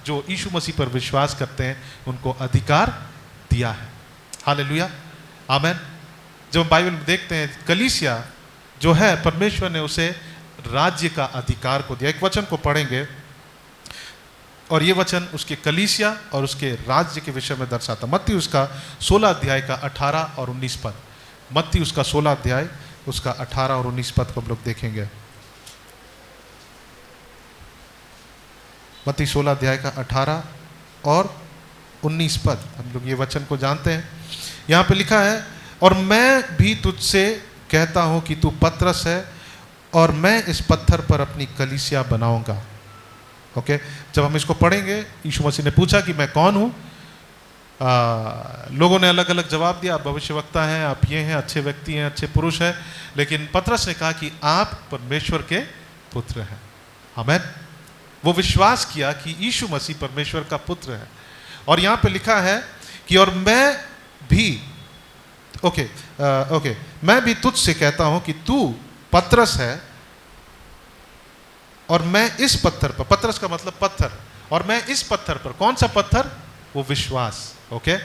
S3: जो यीशु मसीह पर विश्वास करते हैं, उनको अधिकार दिया है। हालेलुया, आमीन। जब हम बाइबल में देखते हैं, कलीसिया जो है, परमेश्वर ने उसे राज्य का अधिकार को दिया। एक वचन को पढ़ेंगे, और ये वचन उसके कलीसिया और उसके राज्य के विषय में दर्शाता। मत्ती उसका 16 अध्याय का 18 और 19 पद। मत्ती उसका 16 अध्याय उसका 18 और 19 पद को हम लोग देखेंगे। मत्ती 16 अध्याय का 18 और 19 पद, हम लोग ये वचन को जानते हैं। यहाँ पे लिखा है, और मैं भी तुझसे कहता हूँ कि तू पतरस है और मैं इस पत्थर पर अपनी कलीसिया बनाऊंगा। ओके, जब हम इसको पढ़ेंगे, यीशु मसीह ने पूछा कि मैं कौन हूँ। लोगों ने अलग अलग जवाब दिया, आप भविष्यवक्ता हैं, आप ये हैं, अच्छे व्यक्ति हैं, अच्छे पुरुष हैं। लेकिन पतरस ने कहा कि आप परमेश्वर के पुत्र हैं। आमीन। वो विश्वास किया कि यीशु मसीह परमेश्वर का पुत्र है। और यहाँ पे लिखा है कि और मैं भी मैं भी तुझसे कहता हूँ कि तू पतरस है और मैं इस पत्थर पर, पतरस का मतलब पत्थर, और मैं इस पत्थर पर, कौन सा पत्थर? वो विश्वास। ओके,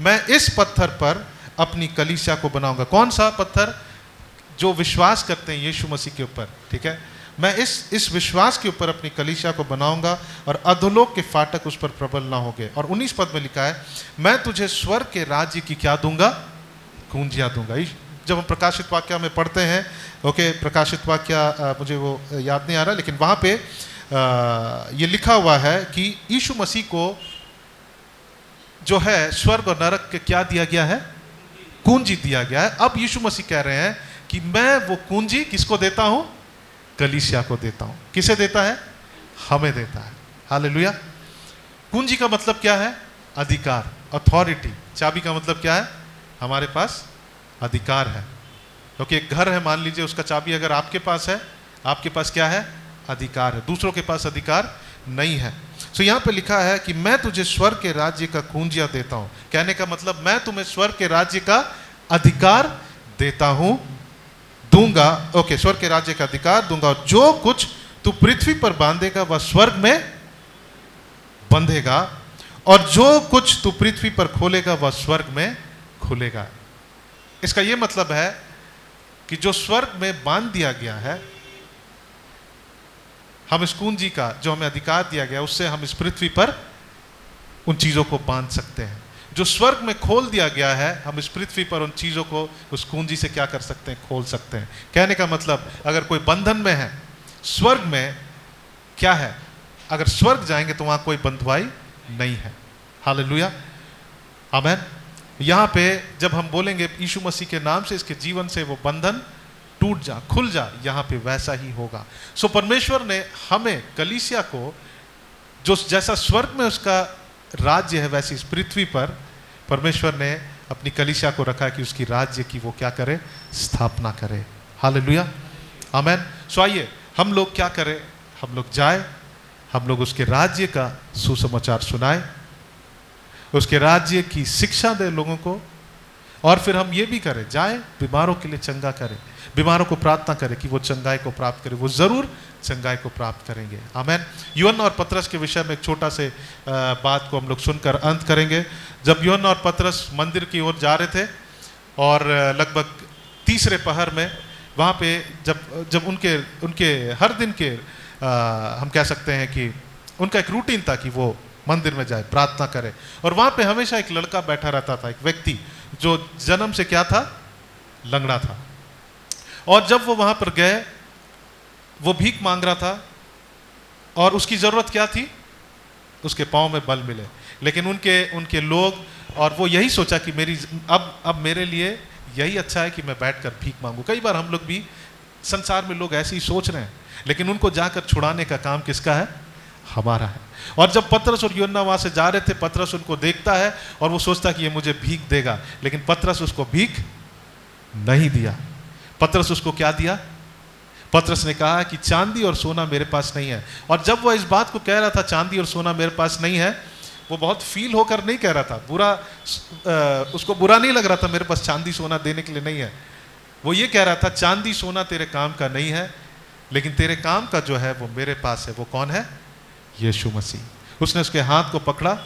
S3: मैं इस पत्थर पर अपनी कलीसिया को बनाऊंगा। कौन सा पत्थर? जो विश्वास करते हैं यीशु मसीह के ऊपर। ठीक है, मैं इस विश्वास के ऊपर अपनी कलीसिया को बनाऊंगा और अधोलोक के फाटक उस पर प्रबल ना होंगे। और 19 पद में लिखा है, मैं तुझे स्वर्ग के राज्य की क्या दूंगा? कुंजियां दूंगा। जब हम प्रकाशित वाक्य में पढ़ते हैं, ओके, प्रकाशित वाक्य मुझे वो याद नहीं आ रहा, लेकिन वहां पे ये लिखा हुआ है कि यीशु मसीह को जो है स्वर्ग और नरक के क्या दिया गया है? कुंजी दिया गया है। अब यीशु मसीह कह रहे हैं कि मैं वो कुंजी किसको देता हूं? कलीसिया को देता हूं। किसे देता है? हमें देता है। हालेलुया। कुंजी का मतलब क्या है? अधिकार, अथॉरिटी। चाबी का मतलब क्या है? हमारे पास अधिकार है। क्योंकि एक घर है, मान लीजिए, उसका चाबी अगर आपके पास है, आपके पास क्या है? अधिकार है। दूसरों के पास अधिकार नहीं है। सो यहाँ पे लिखा है कि मैं तुझे स्वर्ग के राज्य का कुंजिया देता हूं। कहने का मतलब मैं तुम्हें स्वर्ग के राज्य का अधिकार देता हूं, दूंगा। ओके, स्वर्ग के राज्य का अधिकार दूंगा, और जो कुछ तू पृथ्वी पर बांधेगा वह स्वर्ग में बंधेगा, और जो कुछ तू पृथ्वी पर खोलेगा वह स्वर्ग में खुलेगा। इसका यह मतलब है कि जो स्वर्ग में बांध दिया गया है, हम इस कुंजी का जो हमें अधिकार दिया गया, उससे हम इस पृथ्वी पर उन चीजों को बांध सकते हैं। जो स्वर्ग में खोल दिया गया है, हम इस पृथ्वी पर उन चीजों को उस कुंजी से क्या कर सकते हैं? खोल सकते हैं। कहने का मतलब, अगर कोई बंधन में है, स्वर्ग में क्या है? अगर स्वर्ग जाएंगे तो वहां कोई बंधुआई नहीं है। हालेलुया, आमीन। यहां पे जब हम बोलेंगे यीशु मसीह के नाम से, इसके जीवन से वो बंधन टूट जा, खुल जा, यहां पे वैसा ही होगा। सो परमेश्वर ने हमें, कलीसिया को, जो जैसा स्वर्ग में उसका राज्य है, वैसे इस पृथ्वी पर परमेश्वर ने अपनी कलीसिया को रखा है कि उसकी राज्य की वो क्या करे? स्थापना करे। हालेलुया, आमीन। सो आइए हम लोग क्या करें? हम लोग जाए, हम लोग उसके राज्य का सुसमाचार सुनाए, उसके राज्य की शिक्षा दे लोगों को, और फिर हम ये भी करें, जाए बीमारों के लिए चंगा करें, बीमारों को प्रार्थना करें कि वो चंगाई को प्राप्त करें। वो जरूर चंगाई को प्राप्त करेंगे। आमीन। यूहन्ना और पतरस के विषय में एक छोटा से बात को हम लोग सुनकर अंत करेंगे। जब यूहन्ना और पतरस मंदिर की ओर जा रहे थे, और लगभग तीसरे पहर में, वहाँ पे जब उनके हर दिन के हम कह सकते हैं कि उनका एक रूटीन था कि वो मंदिर में जाए, प्रार्थना करे। और वहाँ पे हमेशा एक लड़का बैठा रहता था, एक व्यक्ति जो जन्म से क्या था? लंगड़ा था। और जब वो वहां पर गए, वो भीख मांग रहा था, और उसकी जरूरत क्या थी? उसके पांव में बल मिले। लेकिन उनके लोग, और वो यही सोचा कि मेरी अब मेरे लिए यही अच्छा है कि मैं बैठकर भीख मांगू। कई बार हम लोग भी, संसार में लोग ऐसे ही सोच रहे हैं, लेकिन उनको जाकर छुड़ाने का काम किसका है? हमारा है। और जब पतरस और यूहन्ना वहां से जा रहे थे, पतरस उनको देखता है और वो सोचता कि ये मुझे भीख देगा, लेकिन पतरस उसको भीख नहीं दिया। पतरस उसको क्या दिया? पतरस ने कहा कि चांदी और सोना मेरे पास नहीं है। और जब वह इस बात को कह रहा था, चांदी और सोना मेरे पास नहीं है, वो बहुत फील होकर नहीं कह रहा था, उसको बुरा नहीं लग रहा था मेरे पास चांदी सोना देने के लिए नहीं है। वो ये कह रहा था, चांदी सोना तेरे काम का नहीं है, लेकिन तेरे काम का जो है वो मेरे पास है। वो कौन है? यीशु मसीह। उसने उसके हाथ को पकड़ा,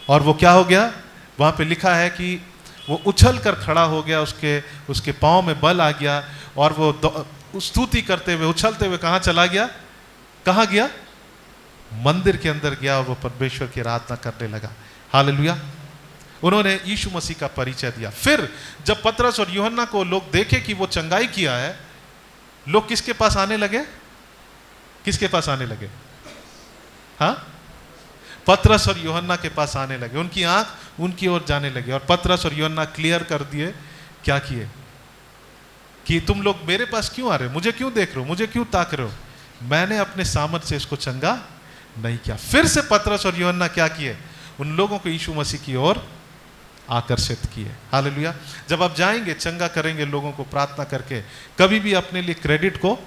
S3: और वो क्या हो गया? वहां पे लिखा है कि वो उछल कर खड़ा हो गया, उसके पांव में बल आ गया, और वो स्तुति करते हुए, उछलते हुए कहां चला गया? कहां गया? मंदिर के अंदर गया, और वो परमेश्वर की आराधना करने लगा। हालेलुया। उन्होंने यीशु मसीह का परिचय दिया। फिर जब पतरस और यूहन्ना को लोग देखे कि वो चंगाई किया है, लोग किसके पास आने लगे? किसके पास आने लगे? हाँ, पतरस और यूहन्ना के पास आने लगे। उनकी आंख उनकी ओर जाने लगी और पतरस और यूहन्ना क्लियर कर दिए, क्या किए कि तुम लोग मेरे पास क्यों आ रहे हो, मुझे क्यों देख रहे हो, मुझे क्यों ताक रहे हो, मैंने अपने सामर्थ से इसको चंगा नहीं किया। फिर से पतरस और यूहन्ना क्या किए? उन लोगों को यीशु मसीह की ओर आकर्षित किए। हालेलुया। जब आप जाएंगे चंगा करेंगे लोगों को प्रार्थना करके, कभी भी अपने लिए क्रेडिट को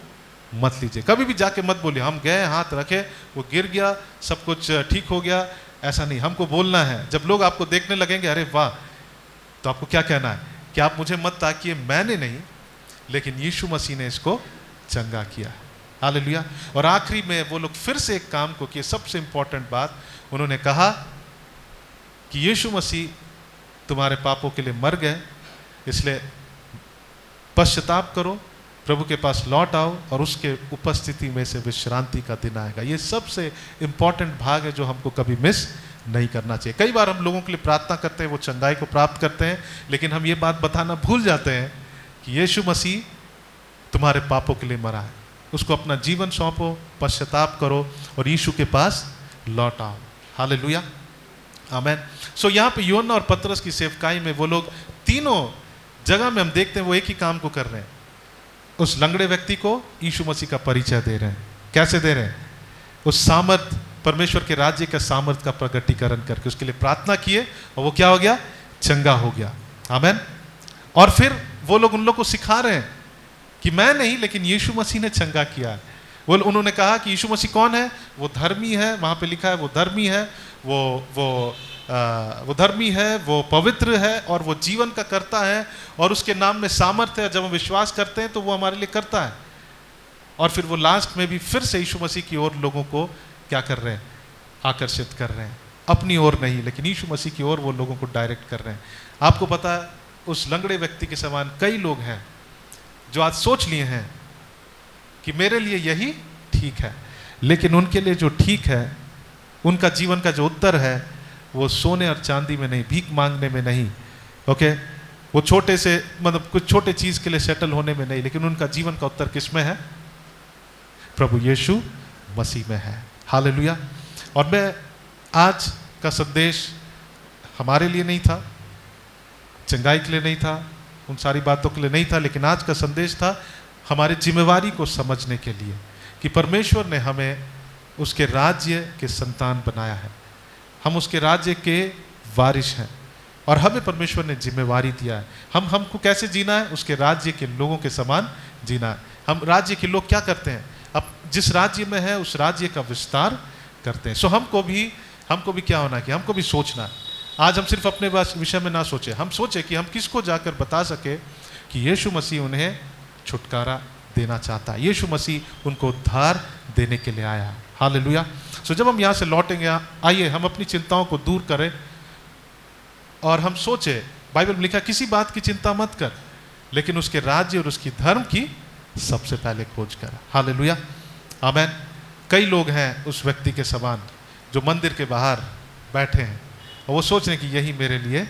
S3: मत लीजिए। कभी भी जाके मत बोलिए हम गए, हाथ रखे, वो गिर गया, सब कुछ ठीक हो गया। ऐसा नहीं, हमको बोलना है। जब लोग आपको देखने लगेंगे अरे वाह, तो आपको क्या कहना है कि आप मुझे मत ताकिए, मैंने नहीं, लेकिन यीशु मसीह ने इसको चंगा किया। हालेलुया। और आखिरी में वो लोग फिर से एक काम को किए, सबसे इंपॉर्टेंट बात, उन्होंने कहा कि यीशु मसीह तुम्हारे पापों के लिए मर गए, इसलिए पश्चाताप करो, प्रभु के पास लौट आओ और उसके उपस्थिति में से विश्रांति का दिन आएगा। ये सबसे इंपॉर्टेंट भाग है जो हमको कभी मिस नहीं करना चाहिए। कई बार हम लोगों के लिए प्रार्थना करते हैं, वो चंगाई को प्राप्त करते हैं, लेकिन हम ये बात बताना भूल जाते हैं कि यीशु मसीह तुम्हारे पापों के लिए मरा है। उसको अपना जीवन सौंपो, पश्चाताप करो और यीशु के पास लौट आओ। हालेलुया, आमेन। सो यहाँ पे यूहन्ना और पतरस की सेवकाई में वो लोग तीनों जगह में हम देखते हैं वो एक ही काम को कर रहे हैं। उस लंगड़े व्यक्ति को यीशु मसीह का परिचय दे रहे हैं। कैसे दे रहे हैं? उस सामर्थ, परमेश्वर के राज्य का सामर्थ का प्रगटीकरण करके उसके लिए प्रार्थना किए और वो क्या हो गया? चंगा हो गया। आमेन। और फिर वो लोग उन लोग को सिखा रहे हैं कि मैं नहीं, लेकिन यीशु मसीह ने चंगा किया है। वो उन्होंने कहा कि यीशु मसीह कौन है? वो धर्मी है, वहां पे लिखा है वो धर्मी है, वो धर्मी है, वो पवित्र है और वो जीवन का करता है और उसके नाम में सामर्थ्य है। जब हम विश्वास करते हैं तो वो हमारे लिए करता है। और फिर वो लास्ट में भी फिर से यीशु मसीह की ओर लोगों को क्या कर रहे हैं? आकर्षित कर रहे हैं। अपनी ओर नहीं, लेकिन यीशु मसीह की ओर वो लोगों को डायरेक्ट कर रहे हैं। आपको पता है उस लंगड़े व्यक्ति के समान कई लोग हैं जो आज सोच लिए हैं कि मेरे लिए यही ठीक है, लेकिन उनके लिए जो ठीक है, उनका जीवन का जो उत्तर है, वो सोने और चांदी में नहीं, भीख मांगने में नहीं, ओके, वो छोटे से मतलब कुछ छोटे चीज के लिए सेटल होने में नहीं, लेकिन उनका जीवन का उत्तर किस में है? प्रभु यीशु मसीह में है। हालेलुया। और मैं आज का संदेश हमारे लिए नहीं था, चंगाई के लिए नहीं था, उन सारी बातों के लिए नहीं था, लेकिन आज का संदेश था हमारी जिम्मेवारी को समझने के लिए कि परमेश्वर ने हमें उसके राज्य के संतान बनाया है, हम उसके राज्य के वारिस हैं और हमें परमेश्वर ने जिम्मेवारी दिया है। हमको कैसे जीना है? उसके राज्य के लोगों के समान जीना है। हम राज्य के लोग क्या करते हैं? अब जिस राज्य में है उस राज्य का विस्तार करते हैं। सो हमको भी क्या होना है कि हमको भी सोचना है। आज हम सिर्फ अपने विषय में ना सोचे, हम सोचे कि हम किसको जाकर बता सके कि यीशु मसीह उन्हें छुटकारा देना चाहता है, यीशु मसीह उनको उद्धार देने के लिए आया। हालेलुया। सो जब हम यहाँ से लौटेंगे, आइए हम अपनी चिंताओं को दूर करें और हम सोचे, बाइबल में लिखा किसी बात की चिंता मत कर, लेकिन उसके राज्य और उसकी धर्म की सबसे पहले खोज कर। हालेलुया, आमेन। कई लोग हैं उस व्यक्ति के समान जो मंदिर के बाहर बैठे हैं और वो सोच रहे हैं कि यही मेरे लिए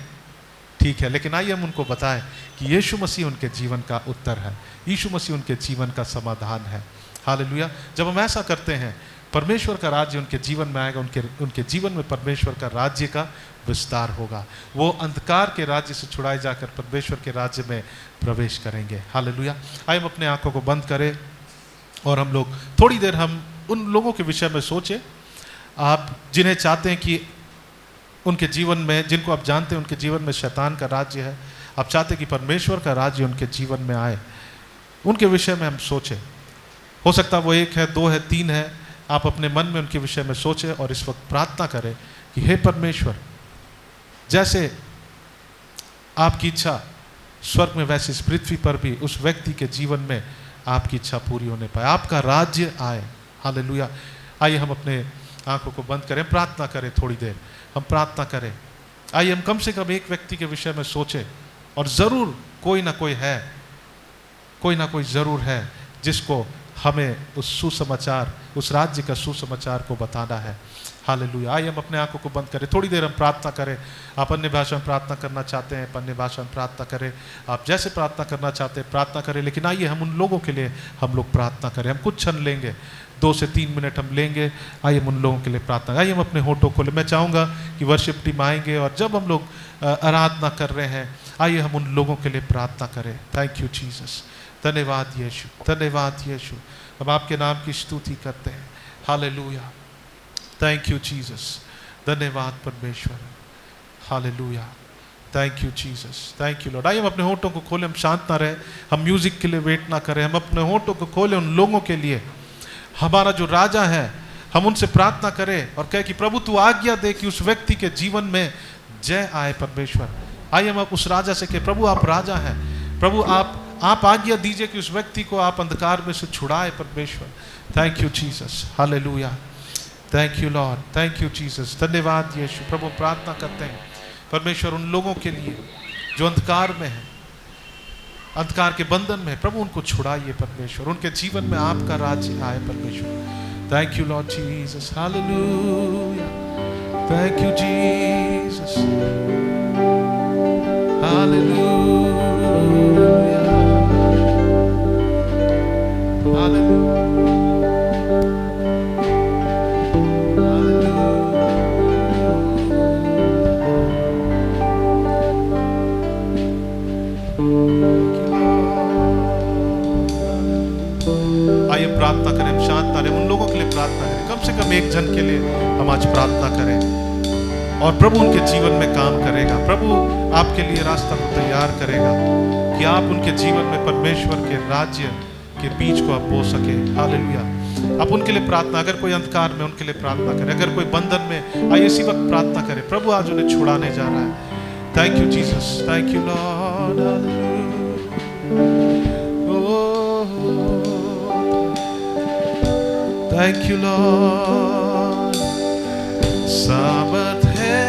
S3: ठीक है, लेकिन आइए हम उनको बताएं कि यीशु मसीह उनके जीवन का उत्तर है, यीशु मसीह उनके जीवन का समाधान है। हालेलुया। जब हम ऐसा करते हैं, परमेश्वर का राज्य उनके जीवन में आएगा, उनके जीवन में परमेश्वर का राज्य का विस्तार होगा। वो अंधकार के राज्य से छुड़ाए जाकर परमेश्वर के राज्य में प्रवेश करेंगे। हालेलुया। आइए हम अपने आंखों को बंद करें और हम लोग थोड़ी देर हम उन लोगों के विषय में सोचें, आप जिन्हें चाहते हैं कि उनके जीवन में, जिनको आप जानते हैं उनके जीवन में शैतान का राज्य है, आप चाहते हैं कि परमेश्वर का राज्य उनके जीवन में आए, उनके विषय में हम सोचें। हो सकता है वो 1 है, 2 है, 3 है, आप अपने मन में उनके विषय में सोचें और इस वक्त प्रार्थना करें कि हे परमेश्वर, जैसे आपकी इच्छा स्वर्ग में वैसे इस पृथ्वी पर भी उस व्यक्ति के जीवन में आपकी इच्छा पूरी होने पाए, आपका राज्य आए। हालेलुया। आइए हम अपने आंखों को बंद करें, प्रार्थना करें, थोड़ी देर हम प्रार्थना करें। आइए हम कम से कम एक व्यक्ति के विषय में सोचें और ज़रूर कोई ना कोई ज़रूर है जिसको हमें उस सुसमाचार, उस राज्य का सुसमाचार को बताना है। हालेलुया। आइए हम अपने आंखों को बंद करें, थोड़ी देर हम प्रार्थना करें। आप अन्य भाषा में प्रार्थना करना चाहते हैं, अन्य भाषा में प्रार्थना करें। आप जैसे प्रार्थना करना चाहते हैं प्रार्थना करें, लेकिन आइए हम उन लोगों के लिए हम लोग प्रार्थना करें। हम कुछ क्षण लेंगे, 2 से 3 मिनट हम लेंगे। आइए हम उन लोगों के लिए प्रार्थना, आइए हम अपने होठों खोलें। मैं चाहूँगा कि वर्शिप टीम आएंगे और जब हम लोग आराधना कर रहे हैं, आइए हम उन लोगों के लिए प्रार्थना करें। थैंक यू जीसस, धन्यवाद यीशु, धन्यवाद यीशु। हम आपके नाम की स्तुति करते हैं। हालेलुया, थैंक यू जीसस, धन्यवाद परमेश्वर, hallelujah, thank you Jesus, thank you Lord. आइए हम अपने होठों को खोलें, हम शांत ना रहे, हम म्यूजिक के लिए वेट ना करें, हम अपने होठों को खोलें उन लोगों के लिए। हमारा जो राजा है, हम उनसे प्रार्थना करें और कहें कि प्रभु तू आज्ञा दे कि उस व्यक्ति के जीवन में जय आए परमेश्वर। आइए हम उस राजा से कहें, प्रभु आप राजा हैं, प्रभु आप आज्ञा दीजिए कि उस व्यक्ति को आप अंधकार में से छुड़ाए परमेश्वर। Thank you Jesus, hallelujah, thank you Lord, thank you Jesus, धन्यवाद यीशु। प्रभु प्रार्थना करते हैं परमेश्वर उन लोगों के लिए जो अंधकार में है, अंधकार के बंधन में, प्रभु उनको छुड़ाइए परमेश्वर, उनके जीवन में आपका राज्य आए परमेश्वर। Thank you Lord Jesus, hallelujah, thank you Jesus, hallelujah, hallelujah, आइए प्रार्थना करें, हम शांत रहे, उन लोगों के लिए प्रार्थना करें। कम से कम एक जन के लिए हम आज प्रार्थना करें और प्रभु उनके जीवन में काम करेगा। प्रभु आपके लिए रास्ता को तैयार करेगा कि आप उनके जीवन में परमेश्वर के राज्य के बीच को आप बो सके। हालेलुया। आप उनके लिए प्रार्थना, अगर कोई अंधकार में, उनके लिए प्रार्थना करें। अगर कोई बंधन में, आइए इसी वक्त प्रार्थना करें। प्रभु आज उन्हें छुड़ाने जा रहा है। Thank you Jesus, thank you Lord, thank you Lord. सामर्थ है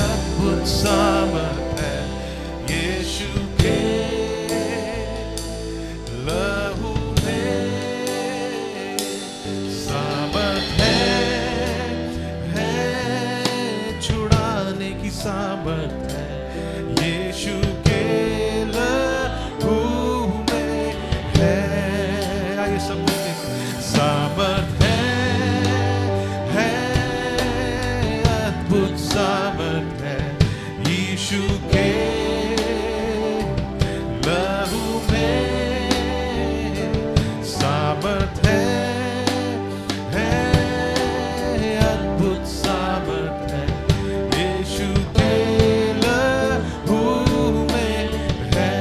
S3: अद्भुत सामर्थ है यीशु के लहू में। सामर्थ है छुड़ाने की सामर्थ है यीशु के लहू में है। आइए सब मिलके, सामर्थ है अद्भुत सामर्थ है यीशु के लहू में। सामर्थ है अद्भुत सामर्थ है यीशु के लहू में है।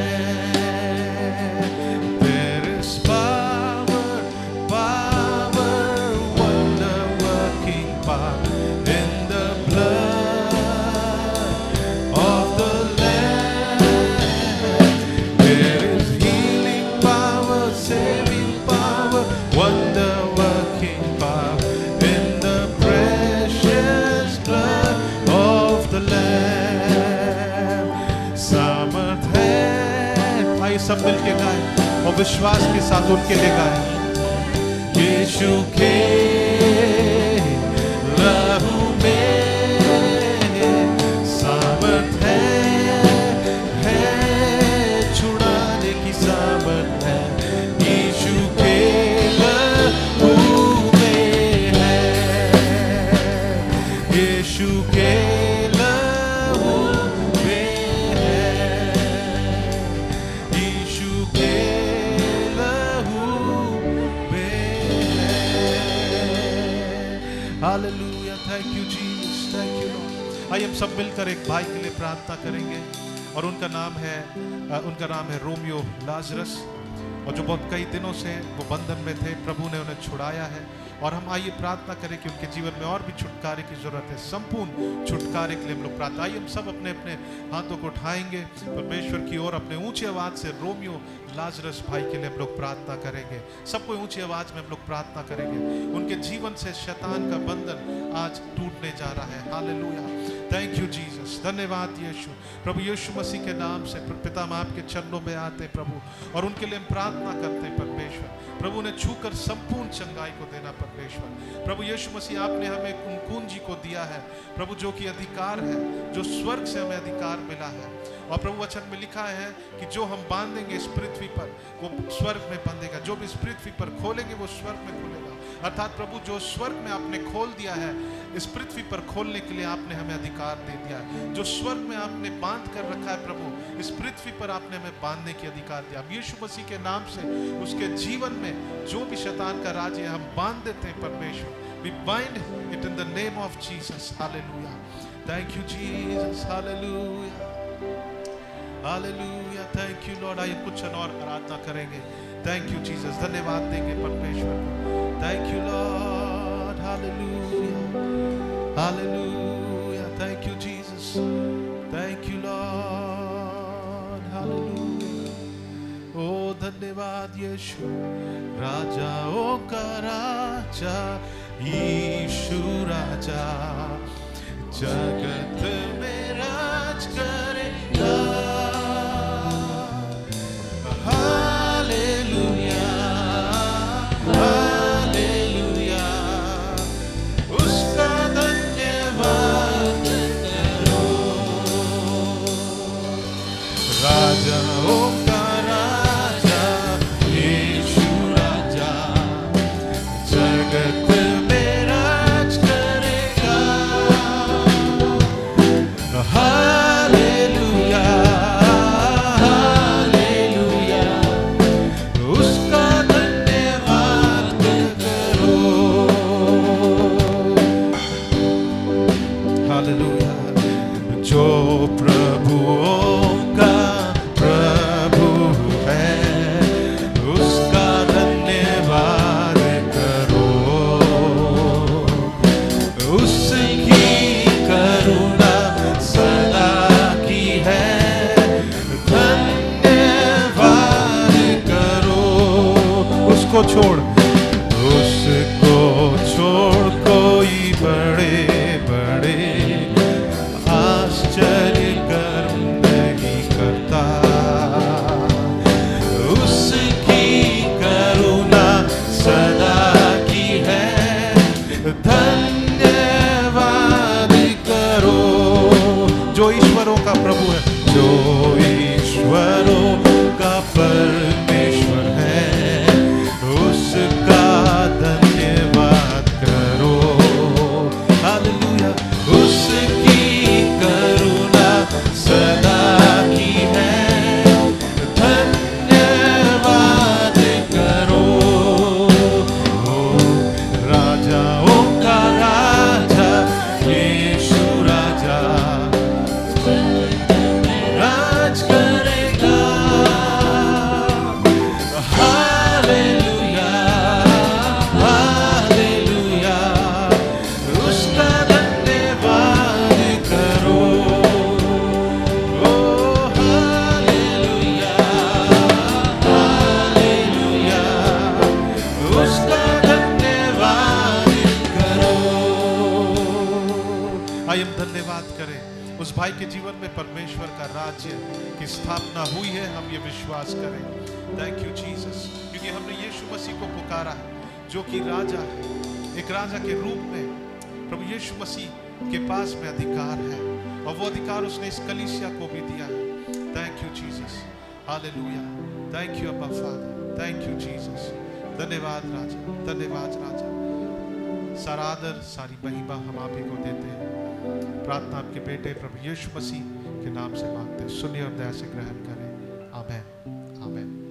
S3: There is power, wonder working power in the blood of the Lamb. There is healing power, saving power, wonder working power in the precious blood of the Lamb. सामर्थ है। आइए सब मिलके गाएं और विश्वास के साथ उनके लिए गाएं। यीशु के लहू में सामर्थ है छुड़ाने की सामर्थ है यीशु के लहू में है। यीशु के लहू में है। यीशु के लहू में है। Hallelujah, thank you Jesus, thank you Lord. आइए हम सब मिलकर एक भाई के लिए प्रार्थना करेंगे और उनका नाम है रोमियो लाजरस, और जो बहुत कई दिनों से वो बंधन में थे, प्रभु ने उन्हें छुड़ाया है। और हम आइए प्रार्थना करें कि उनके जीवन में और भी छुटकारे की जरूरत है, संपूर्ण छुटकारे के लिए हम लोग प्रार्थना। आइए हम सब अपने अपने हाथों को उठाएंगे परमेश्वर की ओर, अपने ऊंची आवाज से रोमियो लाजरस भाई के लिए हम लोग प्रार्थना करेंगे। सबको ऊंची आवाज में हम लोग प्रार्थना करेंगे। उनके जीवन से शैतान का बंधन आज टूटने जा रहा है। हालेलुया, थैंक यू जीसस, धन्यवाद यीशु। प्रभु यीशु मसीह के नाम से पिता हम आपके चरणों में आते प्रभु, और उनके लिए हम प्रार्थना करते हैं परमेश्वर। प्रभु ने छूकर संपूर्ण चंगाई को देना परमेश्वर। प्रभु यीशु मसीह आपने हमें उन कुंजी को दिया है प्रभु, जो कि अधिकार है, जो स्वर्ग से हमें अधिकार मिला है। और प्रभु वचन में लिखा है कि जो हम बांधेंगे इस पृथ्वी पर वो स्वर्ग में बंधेगा, जो भी इस पृथ्वी पर खोलेंगे वो स्वर्ग में खोलेगा। अर्थात प्रभु जो स्वर्ग में आपने खोल दिया है, इस पृथ्वी पर खोलने के लिए आपने हमें अधिकार दे दिया है। जो स्वर्ग में आपने बांध कर रखा है प्रभु, इस पृथ्वी पर आपने हमें बांधने की अधिकार दिया। अब यीशु मसीह के नाम से उसके जीवन में जो भी शैतान का राज है हम बांध देते हैं परमेश्वर। We bind it in the name of Jesus. Hallelujah. Thank you Jesus. Hallelujah. Hallelujah. Thank you Lord. आइए कुछ और आराधना करेंगे। Thank you Jesus. धन्यवाद देंगे परमेश्वर को। Thank you Lord. Hallelujah. Hallelujah. Thank you Jesus. Thank you Lord. Hallelujah. Oh धन्यवाद यीशु, राजाओं का राजा यीशु राजा, जगत में राज करेगा। हालेलुया हालेलुया, उसका धन्यवाद करो। राजाओं का राजा यीशु राजा, जगत में राज करेगा। हालेलुया हालेलुया, उसका धन्यवाद करो। हालेलुया, जो प्रभुओं का प्रभु है, उसका धन्यवाद करो। उसकी करुणा सदा की है, धन्यवाद करो। उसको छोड़ कोई बड़े बड़े आश्चर्य कर्म नहीं करता। उसकी करुणा सदा की है, धन्यवाद करो। जो ईश्वरों का प्रभु है, जो ईश्वरों का परमेश्वर है, उसका धन्यवाद करो। हालेलुया, उसकी करुणा सदा की है, धन्यवाद करो। राजाओं का राजा यीशु राजा, राज करेगा। हालेलुया हालेलुया, उसका धन्यवाद करो। ओ हालेलुया हालेलुया, उसका धन्यवाद करो। आइए हम धन्यवाद करें उस भाई के जीवन में परमेश्वर का राज्य की स्थापना हुई है, हम ये विश्वास करें। थैंक यू जीसस, क्योंकि हमने यीशु मसीह को पुकारा है जो कि राजा है। एक राजा के रूप में प्रभु यीशु मसीह के पास में अधिकार है, और वो अधिकार उसने इस कलीसिया को भी दिया है। Thank you Jesus, hallelujah. Thank you अब्बा फादर, थैंक यू जीसस। धन्यवाद राजा, धन्यवाद राजा। सारा आदर सारी महिमा हम आप ही को देते हैं। प्रार्थना आपके बेटे प्रभु यीशु मसीह के नाम से मांगते हैं, सुनिए और दया से ग्रहण करें। आमेन आमेन।